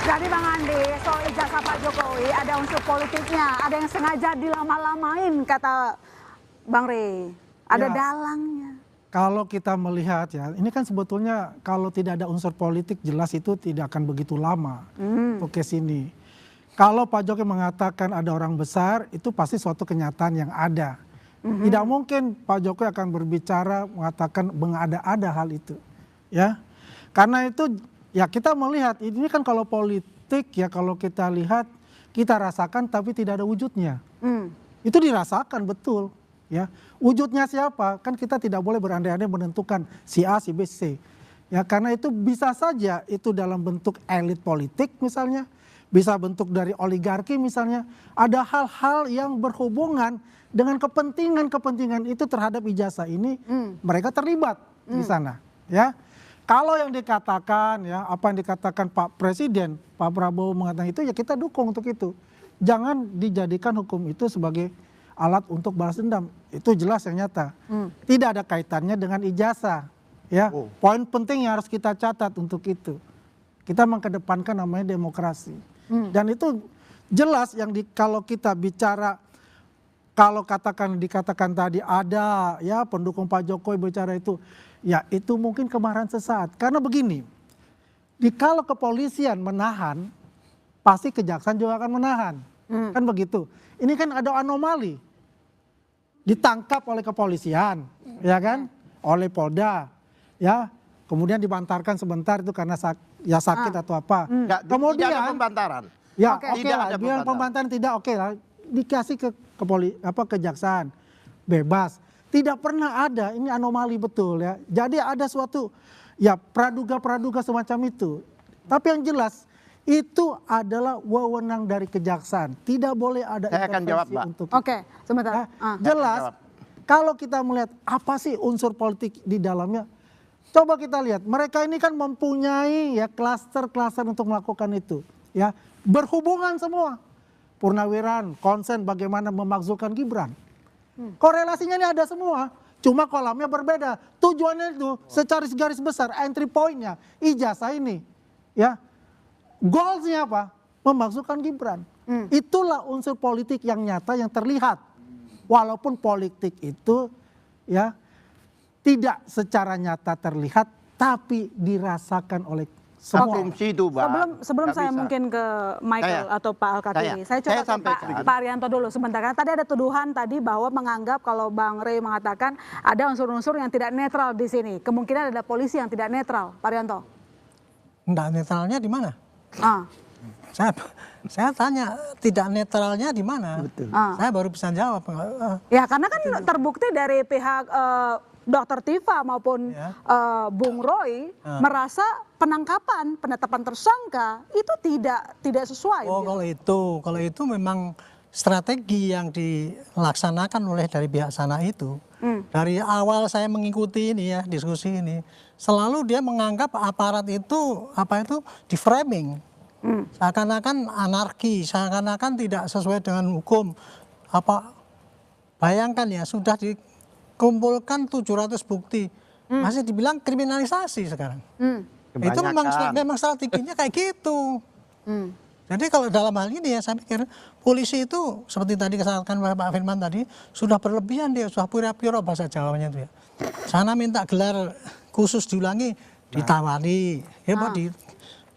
Jadi Bang Andi, soal ijazah Pak Jokowi ada unsur politiknya, ada yang sengaja dilama-lamain kata Bang Rey, ada Ya. dalangnya. Kalau kita melihat ya, ini kan sebetulnya kalau tidak ada unsur politik jelas itu tidak akan begitu lama untuk ke sini. Kalau Pak Jokowi mengatakan ada orang besar, itu pasti suatu kenyataan yang ada. Tidak mungkin Pak Jokowi akan berbicara mengatakan mengada-ada hal itu, ya. Karena itu ya kita melihat ini kan kalau politik ya kalau kita lihat kita rasakan tapi tidak ada wujudnya. Itu dirasakan betul ya. Wujudnya siapa? Kan kita tidak boleh berandai-andai menentukan si A, si B, si C. Ya karena itu bisa saja itu dalam bentuk elit politik misalnya, bisa bentuk dari oligarki misalnya. Ada hal-hal yang berhubungan dengan kepentingan-kepentingan itu terhadap ijazah ini mereka terlibat di sana ya. Kalau yang dikatakan ya, apa yang dikatakan Pak Presiden, Pak Prabowo mengatakan itu ya kita dukung untuk itu. Jangan dijadikan hukum itu sebagai alat untuk balas dendam. Itu jelas yang nyata. Tidak ada kaitannya dengan ijazah. Ya, poin penting yang harus kita catat untuk itu. Kita mengedepankan namanya demokrasi. Dan itu jelas yang kalau kita bicara, kalau dikatakan tadi ada ya pendukung Pak Jokowi bicara itu. Ya itu mungkin kemarahan sesaat. Karena begini, kalau kepolisian menahan, pasti kejaksaan juga akan menahan. Kan begitu. Ini kan ada anomali. Ditangkap oleh kepolisian, ya kan? Oleh Polda, ya. Kemudian dibantarkan sebentar itu karena sakit atau apa. Kemudian tidak ada pembantaran. Ya Oke. oke Tidak lah, ada bilang pembantaran tidak oke lah. Dikasih ke kejaksaan. Bebas. Tidak pernah ada, ini anomali betul ya. Jadi ada suatu ya praduga-praduga semacam itu. Tapi yang jelas itu adalah wewenang dari kejaksaan. Tidak boleh ada Saya akan jawab, Mbak. untuk Oke, sebentar. jelas kalau kita melihat apa sih unsur politik di dalamnya, coba kita lihat mereka ini kan mempunyai ya klaster-klaster untuk melakukan itu, ya berhubungan semua. Purnawiran, konsen bagaimana memakzulkan Gibran, korelasinya ini ada semua. Cuma kolamnya berbeda. Tujuannya itu secara garis besar entry pointnya ijazah ini, ya. Goalsnya apa? Memasukkan Gibran. Itulah unsur politik yang nyata yang terlihat. Walaupun politik itu ya tidak secara nyata terlihat, tapi dirasakan oleh semua. Itu, Sebelum saya mungkin ke Michael atau Pak Al-Katiri, saya coba ke Pak Arianto dulu sebentar. Karena tadi ada tuduhan tadi bahwa menganggap kalau Bang Rey mengatakan ada unsur-unsur yang tidak netral di sini. Kemungkinan ada polisi yang tidak netral, Pak Arianto. Enggak netralnya di mana? Saya tanya tidak netralnya di mana? Saya baru bisa jawab. Ya karena kan terbukti dari pihak Dr. Tifa maupun Bung Roy merasa penetapan tersangka itu tidak sesuai. Kalau itu memang strategi yang dilaksanakan oleh dari pihak sana itu. Dari awal saya mengikuti ini ya diskusi ini, selalu dia menganggap aparat itu di framing, seakan-akan anarki, seakan-akan tidak sesuai dengan hukum. Bayangkan ya sudah dikumpulkan 700 bukti, masih dibilang kriminalisasi sekarang. Itu memang strateginya kayak gitu. Jadi kalau dalam hal ini ya saya pikir polisi itu seperti tadi disampaikan Pak Firman tadi sudah berlebihan, dia sudah pura-pura bahasa Jawanya itu ya. Sana minta gelar khusus diulangi, ditawari,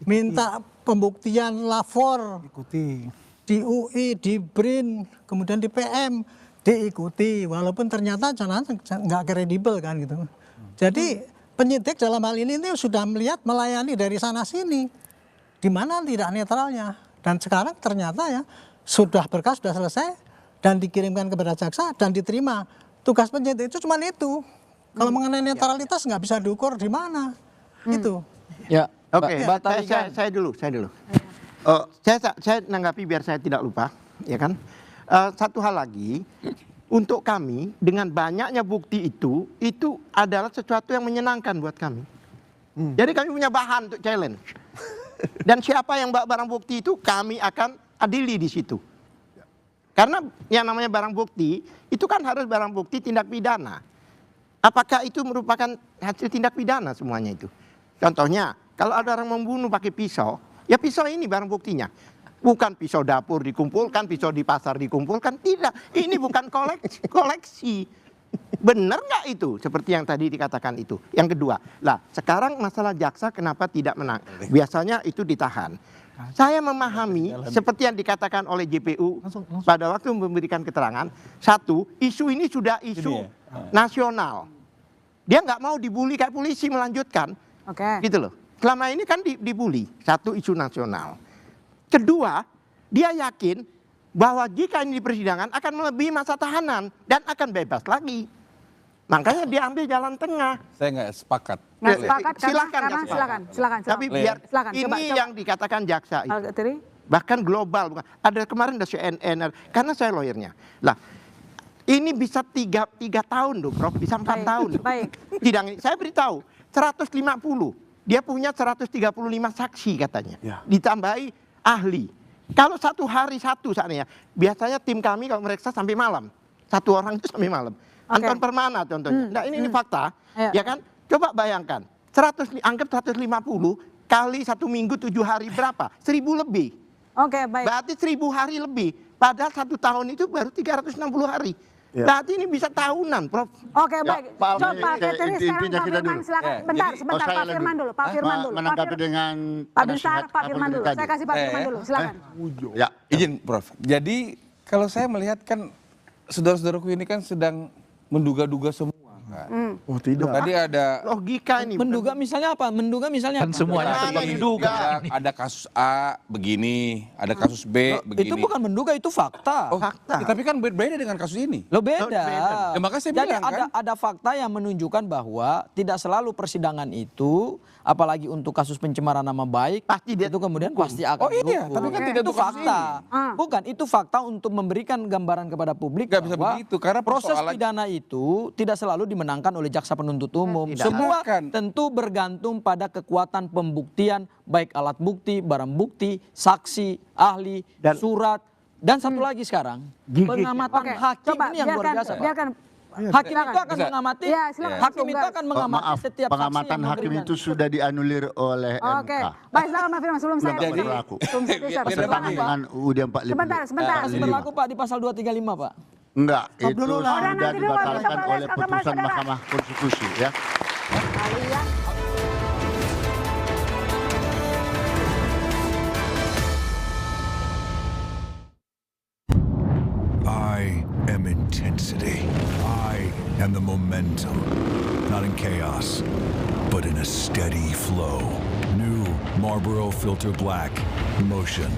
minta pembuktian lapor, di UI, di BRIN, kemudian di PM, diikuti, walaupun ternyata nggak kredibel kan gitu. Jadi penyidik dalam hal ini sudah melihat melayani dari sana sini. Di mana tidak netralnya, dan sekarang ternyata ya sudah berkas sudah selesai dan dikirimkan kepada jaksa dan diterima. Tugas penyidik itu cuma itu. Kalau mengenai netralitas nggak bisa diukur di mana. Itu. Ya. Oke. Saya dulu. Saya nanggapi biar saya tidak lupa, ya kan. Satu hal lagi, untuk kami dengan banyaknya bukti itu adalah sesuatu yang menyenangkan buat kami. Jadi kami punya bahan untuk challenge. Dan siapa yang bawa barang bukti itu kami akan adili di situ. Karena yang namanya barang bukti itu kan harus barang bukti tindak pidana. Apakah itu merupakan hasil tindak pidana semuanya itu? Contohnya kalau ada orang membunuh pakai pisau, ya pisau ini barang buktinya. Bukan pisau dapur dikumpulkan, pisau di pasar dikumpulkan, tidak. Ini bukan koleksi. Benar nggak itu? Seperti yang tadi dikatakan itu. Yang kedua, lah sekarang masalah jaksa kenapa tidak menang? Biasanya itu ditahan. Saya memahami seperti yang dikatakan oleh JPU pada waktu memberikan keterangan. Satu, isu ini sudah isu nasional. Dia nggak mau dibully kayak polisi melanjutkan. Gitu loh. Selama ini kan dibully. Satu, isu nasional. Kedua, dia yakin bahwa jika ini di persidangan akan melebihi masa tahanan dan akan bebas lagi. Makanya dia ambil jalan tengah. Saya nggak sepakat. Nggak sepakat silakan. Tapi biar ini yang dikatakan jaksa itu. Bahkan global, bukan. Ada kemarin ada CNN, karena saya lawyernya. Lah, ini bisa 3 tahun loh, Prof, bisa 4 tahun. Sidang ini saya beritahu 150. Dia punya 135 saksi katanya. Ditambahi ahli. Kalau satu hari satu saatnya, biasanya tim kami kalau mereka sampai malam. Satu orang itu sampai malam. Anton Permana contohnya. Nah ini fakta, ya kan? Coba bayangkan, anggap 150 kali 1 minggu 7 hari berapa? 1000 lebih. Baik. Berarti 1000 hari lebih. Padahal 1 tahun itu baru 360 hari. Berarti ini bisa tahunan, Prof. Baik. Coba Kateri sekarang Pak Firman silakan. Sebentar Pak Firman dulu. Menanggapi dengan Pak Binsar, Pak Firman dulu. Saya kasih Pak Firman dulu, silakan. Ya, izin Prof. Jadi kalau saya melihat kan saudara-saudaraku ini kan sedang menduga-duga semua kan. Oh tidak. Tadi ada logika ini. Menduga misalnya apa? Menduga misalnya kan semuanya menduga. Ada kasus A begini, ada kasus B begini. Itu bukan menduga, itu fakta. Fakta. Tapi kan berbeda dengan kasus ini. Beda. Ya, makanya saya jadi bilang, ada fakta yang menunjukkan bahwa tidak selalu persidangan itu apalagi untuk kasus pencemaran nama baik, pasti dia itu kemudian pasti akan dihukum. tapi kan tidak itu fakta. Bukan, itu fakta untuk memberikan gambaran kepada publik Gak bisa begitu, karena proses pidana itu tidak selalu dimenangkan oleh jaksa penuntut umum. Semua tentu bergantung pada kekuatan pembuktian, baik alat bukti, barang bukti, saksi, ahli, surat, dan satu lagi sekarang pengamatan hakim ini yang luar biasa, Pak. Hakim itu akan mengamati, hakim itu akan mengamati setiap saksi pengamatan yang hakim itu sudah dianulir oleh MK. Baik, silakan Mas Firman sebelum saya berlaku. Bertentangan dengan UUD 45. Sebentar. Masih berlaku Pak di pasal 235 Pak. Enggak, itu sudah dibatalkan oleh putusan Mahkamah Konstitusi ya. I am intensity. I am the momentum. Not in chaos, but in a steady flow. New Marlboro Filter Black. Motion.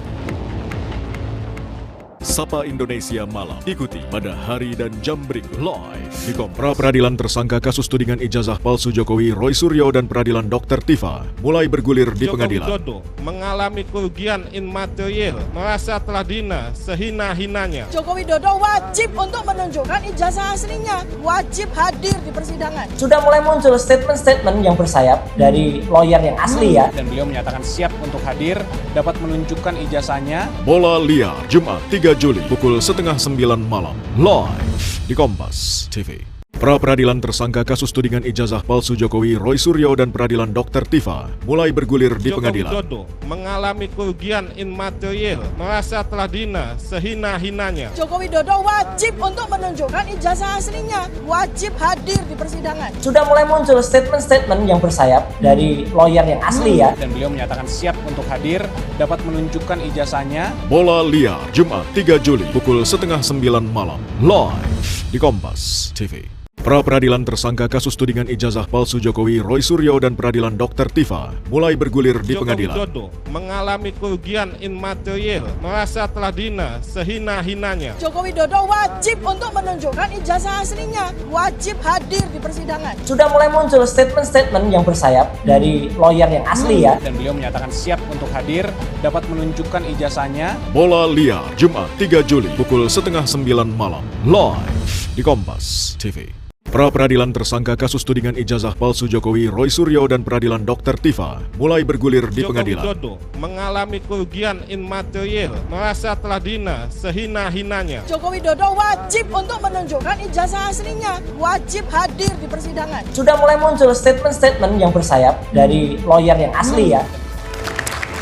Sapa Indonesia Malam. Ikuti pada hari dan jam berikut live di Pra Peradilan tersangka kasus tudingan ijazah palsu Jokowi, Roy Suryo dan peradilan Dr. Tifa mulai bergulir di pengadilan. Joko Widodo mengalami kerugian immaterial, merasa telah dihina sehina-hinanya. Joko Widodo wajib untuk menunjukkan ijazah aslinya, wajib hadir di persidangan. Sudah mulai muncul statement-statement yang bersayap dari lawyer yang asli ya. Dan beliau menyatakan siap untuk hadir, dapat menunjukkan ijazahnya. Bola Liar, Jumat 3 Juli pukul 8:30 malam, live di Kompas TV. Pra Peradilan tersangka kasus tudingan ijazah palsu Jokowi, Roy Suryo dan peradilan Dr. Tifa mulai bergulir di pengadilan. Joko Widodo mengalami kerugian immaterial, merasa telah dihina sehina-hinanya. Joko Widodo wajib untuk menunjukkan ijazah aslinya, wajib hadir di persidangan. Sudah mulai muncul statement-statement yang bersayap dari lawyer yang asli ya. Dan beliau menyatakan siap untuk hadir, dapat menunjukkan ijazahnya. Bola Liar, Jumat 3 Juli pukul 8:30 malam, live di Kompas TV. Pra Peradilan tersangka kasus tudingan ijazah palsu Jokowi, Roy Suryo dan peradilan Dr. Tifa mulai bergulir di pengadilan. Joko Widodo mengalami kerugian immaterial, merasa telah dihina sehina-hinanya. Joko Widodo wajib untuk menunjukkan ijazah aslinya, wajib hadir di persidangan. Sudah mulai muncul statement-statement yang bersayap dari lawyer yang asli ya. Dan beliau menyatakan siap untuk hadir, dapat menunjukkan ijazahnya. Bola Liar, Jumat 3 Juli pukul 8:30 malam, live di Kompas TV. Pra Peradilan tersangka kasus tudingan ijazah palsu Jokowi, Roy Suryo dan peradilan Dr. Tifa mulai bergulir di pengadilan. Joko Widodo mengalami kerugian immaterial, merasa telah dihina sehina-hinanya. Joko Widodo wajib untuk menunjukkan ijazah aslinya, wajib hadir di persidangan. Sudah mulai muncul statement-statement yang bersayap dari lawyer yang asli ya.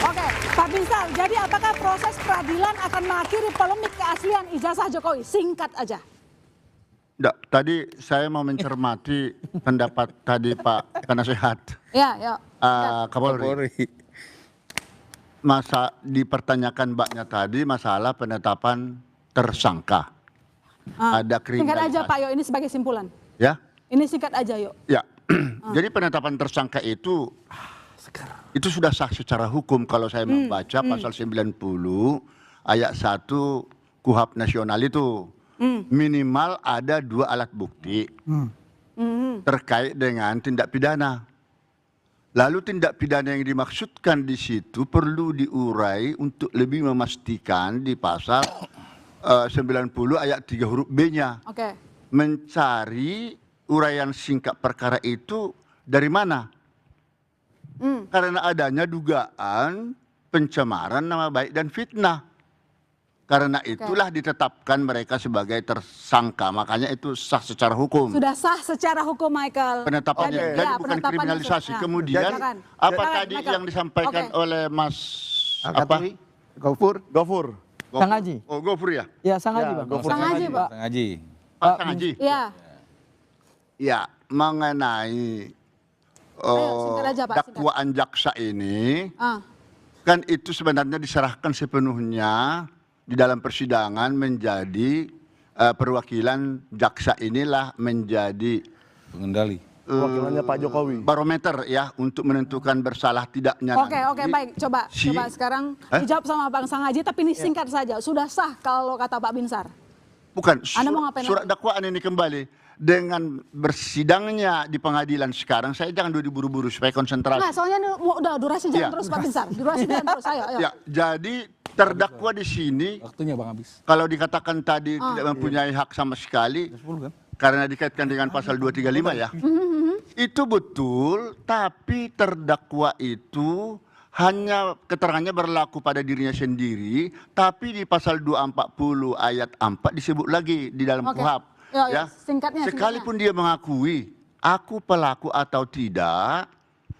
Oke, Pak Binsar, jadi apakah proses peradilan akan mengakhiri polemik keaslian ijazah Jokowi? Singkat aja. Enggak, tadi saya mau mencermati pendapat tadi Pak Penasehat. Ya. Kapolri. Masa dipertanyakan mbaknya tadi masalah penetapan tersangka. Ada kriminalisasi. Singkat aja Pak Yo, ini sebagai simpulan. Ya? Ini singkat aja yuk. Ya. Jadi penetapan tersangka itu sudah sah secara hukum kalau saya membaca pasal 90 ayat 1 KUHP nasional itu. Minimal ada 2 alat bukti terkait dengan tindak pidana. Lalu tindak pidana yang dimaksudkan di situ perlu diurai untuk lebih memastikan di pasal 90 ayat 3 huruf B-nya. Mencari uraian singkat perkara itu dari mana? Karena adanya dugaan pencemaran nama baik dan fitnah. Karena itulah ditetapkan mereka sebagai tersangka, makanya itu sah secara hukum. Sudah sah secara hukum, Michael. Penetapannya, jadi bukan kriminalisasi. Kemudian apa tadi yang disampaikan oleh Mas Gofur? Sang Haji. Oh, Gofur ya? Ya, Sang Haji, Pak. Gofur. Sang Haji, Pak. Sang Haji. Pak Sang Haji. Iya. Ya, mengenai dakwaan jaksa ini, kan itu sebenarnya diserahkan sepenuhnya di dalam persidangan menjadi perwakilan jaksa inilah menjadi pengendali. Wakilannya Pak Jokowi. Barometer ya untuk menentukan bersalah tidaknya. Oke, baik. Coba sekarang dijawab sama Bang Sang Haji, tapi ini singkat saja. Sudah sah kalau kata Pak Binsar? Bukan, Anda mau ngapain surat dakwaan ini kembali dengan bersidangnya di pengadilan sekarang, saya jangan diburu-buru supaya konsentrasi. Nah, soalnya ini udah durasi jalan terus Pak Binsar. Durasi jalan terus, ayo. Ya, jadi terdakwa di sini, waktunya Bang habis. Kalau dikatakan tadi tidak mempunyai hak sama sekali, karena dikaitkan dengan pasal 235 ya, itu betul, tapi terdakwa itu hanya keterangannya berlaku pada dirinya sendiri, tapi di pasal 240 ayat 4 disebut lagi di dalam KUHP. Ya, singkatnya. Sekalipun dia mengakui aku pelaku atau tidak,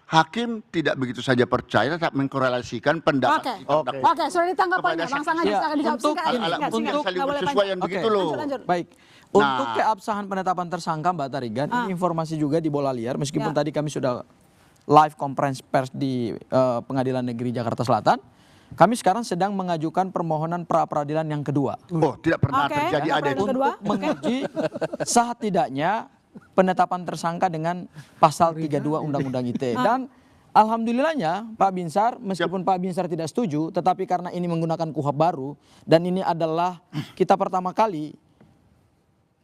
hakim tidak begitu saja percaya, tetap mengkorelasikan pendapat. Oke, sudah ditangkap poinnya. Bang Sang aja silakan dijawab untuk sesuai yang begitu loh. Baik. Untuk keabsahan penetapan tersangka Mbak Tarigan, ini informasi juga di bola liar, meskipun tadi kami sudah live conference pers di Pengadilan Negeri Jakarta Selatan. Kami sekarang sedang mengajukan permohonan pra-peradilan yang kedua. Oh, tidak pernah terjadi ada itu. Untuk menguji sah tidaknya penetapan tersangka dengan pasal 32 Undang-Undang ITE. Dan alhamdulillahnya Pak Binsar, meskipun Pak Binsar tidak setuju, tetapi karena ini menggunakan KUHP baru dan ini adalah kita pertama kali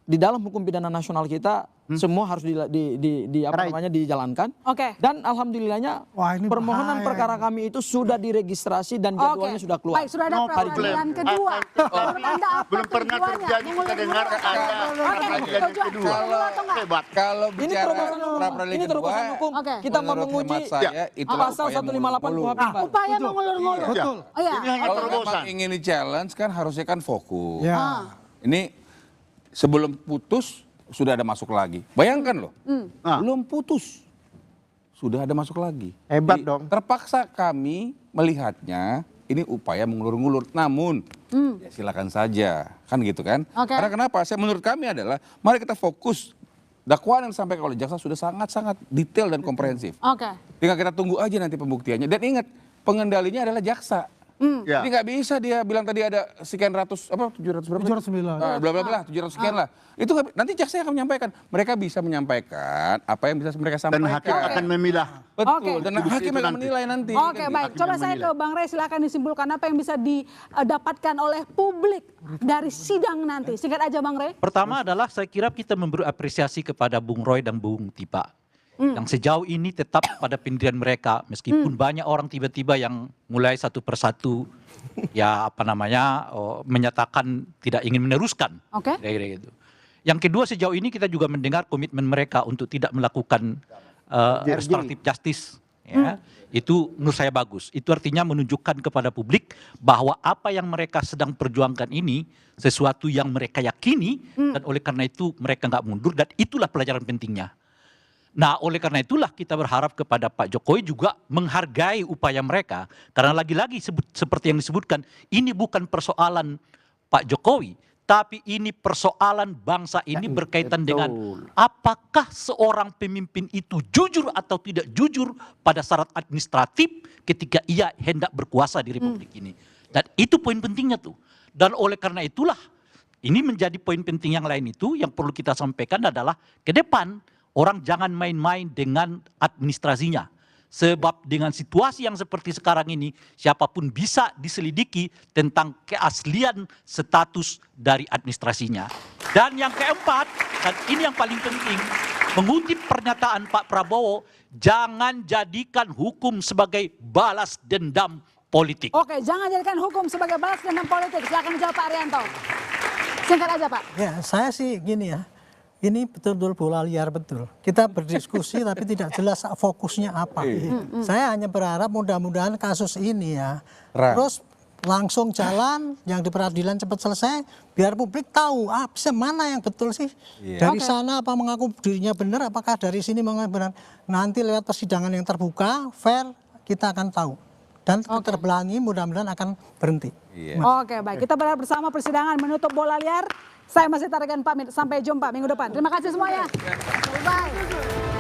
di dalam hukum pidana nasional kita semua harus dijalankan. Dan alhamdulillahnya permohonan perkara kami itu sudah diregistrasi dan jadwalnya sudah keluar. Baik, sudah ada peradilan kedua. Belum pernah terjadi kita dengar ada peradilan kedua. Kalau bicara pra-peradilan kedua, kita mau menguji pasal 158 KUHP. Upaya mengulur-ngulur. Betul. Kalau memang ingin di-challenge kan harusnya kan fokus. Ini sebelum putus sudah ada masuk lagi. Bayangkan loh, belum putus sudah ada masuk lagi. Hebat jadi, dong. Terpaksa kami melihatnya ini upaya mengulur-ngulur. Namun ya silakan saja, kan gitu kan? Karena kenapa? Menurut kami adalah mari kita fokus. Dakwaan yang disampaikan oleh jaksa sudah sangat-sangat detail dan komprehensif. Tinggal kita tunggu aja nanti pembuktiannya. Dan ingat, pengendalinya adalah jaksa. Jadi nggak bisa dia bilang tadi ada sekian ratus, 700 berapa? 700 sekian lah. Itu nanti jaksa akan menyampaikan. Mereka bisa menyampaikan apa yang bisa mereka sampaikan. Dan hakim akan memilah. Betul, dan hakim akan menilai nanti. Baik. Coba saya ke Bang Rey, silakan disimpulkan apa yang bisa didapatkan oleh publik dari sidang nanti. Singkat aja Bang Rey. Pertama adalah saya kira kita memberi apresiasi kepada Bung Roy dan Bung Tipa. Yang sejauh ini tetap pada pendirian mereka, meskipun banyak orang tiba-tiba yang mulai satu persatu menyatakan tidak ingin meneruskan. Gitu. Yang kedua, sejauh ini kita juga mendengar komitmen mereka untuk tidak melakukan restoratif justice. Itu menurut saya bagus. Itu artinya menunjukkan kepada publik bahwa apa yang mereka sedang perjuangkan ini sesuatu yang mereka yakini, dan oleh karena itu mereka nggak mundur, dan itulah pelajaran pentingnya. Nah, oleh karena itulah kita berharap kepada Pak Jokowi juga menghargai upaya mereka. Karena lagi-lagi seperti yang disebutkan, ini bukan persoalan Pak Jokowi, tapi ini persoalan bangsa ini berkaitan dengan apakah seorang pemimpin itu jujur atau tidak jujur pada syarat administratif ketika ia hendak berkuasa di Republik ini. Dan itu poin pentingnya tuh. Dan oleh karena itulah, ini menjadi poin penting yang lain itu yang perlu kita sampaikan adalah ke depan, orang jangan main-main dengan administrasinya. Sebab dengan situasi yang seperti sekarang ini, siapapun bisa diselidiki tentang keaslian status dari administrasinya. Dan yang keempat, dan ini yang paling penting, mengutip pernyataan Pak Prabowo, jangan jadikan hukum sebagai balas dendam politik. Jangan jadikan hukum sebagai balas dendam politik. Silakan dijawab Pak Arianto. Singkat aja Pak. Ya, saya sih gini ya. Ini betul-betul bola liar betul. Kita berdiskusi tapi tidak jelas fokusnya apa. Saya hanya berharap mudah-mudahan kasus ini ya terus langsung jalan, yang di peradilan cepat selesai, biar publik tahu mana yang betul sih. Dari sana apa mengaku dirinya benar, apakah dari sini mengaku benar. Nanti lewat persidangan yang terbuka, fair, kita akan tahu. Dan keterbelahan ini mudah-mudahan akan berhenti. Baik. Kita berharap bersama persidangan menutup bola liar. Saya masih Tarigan pamit. Sampai jumpa minggu depan. Terima kasih semuanya. Bye.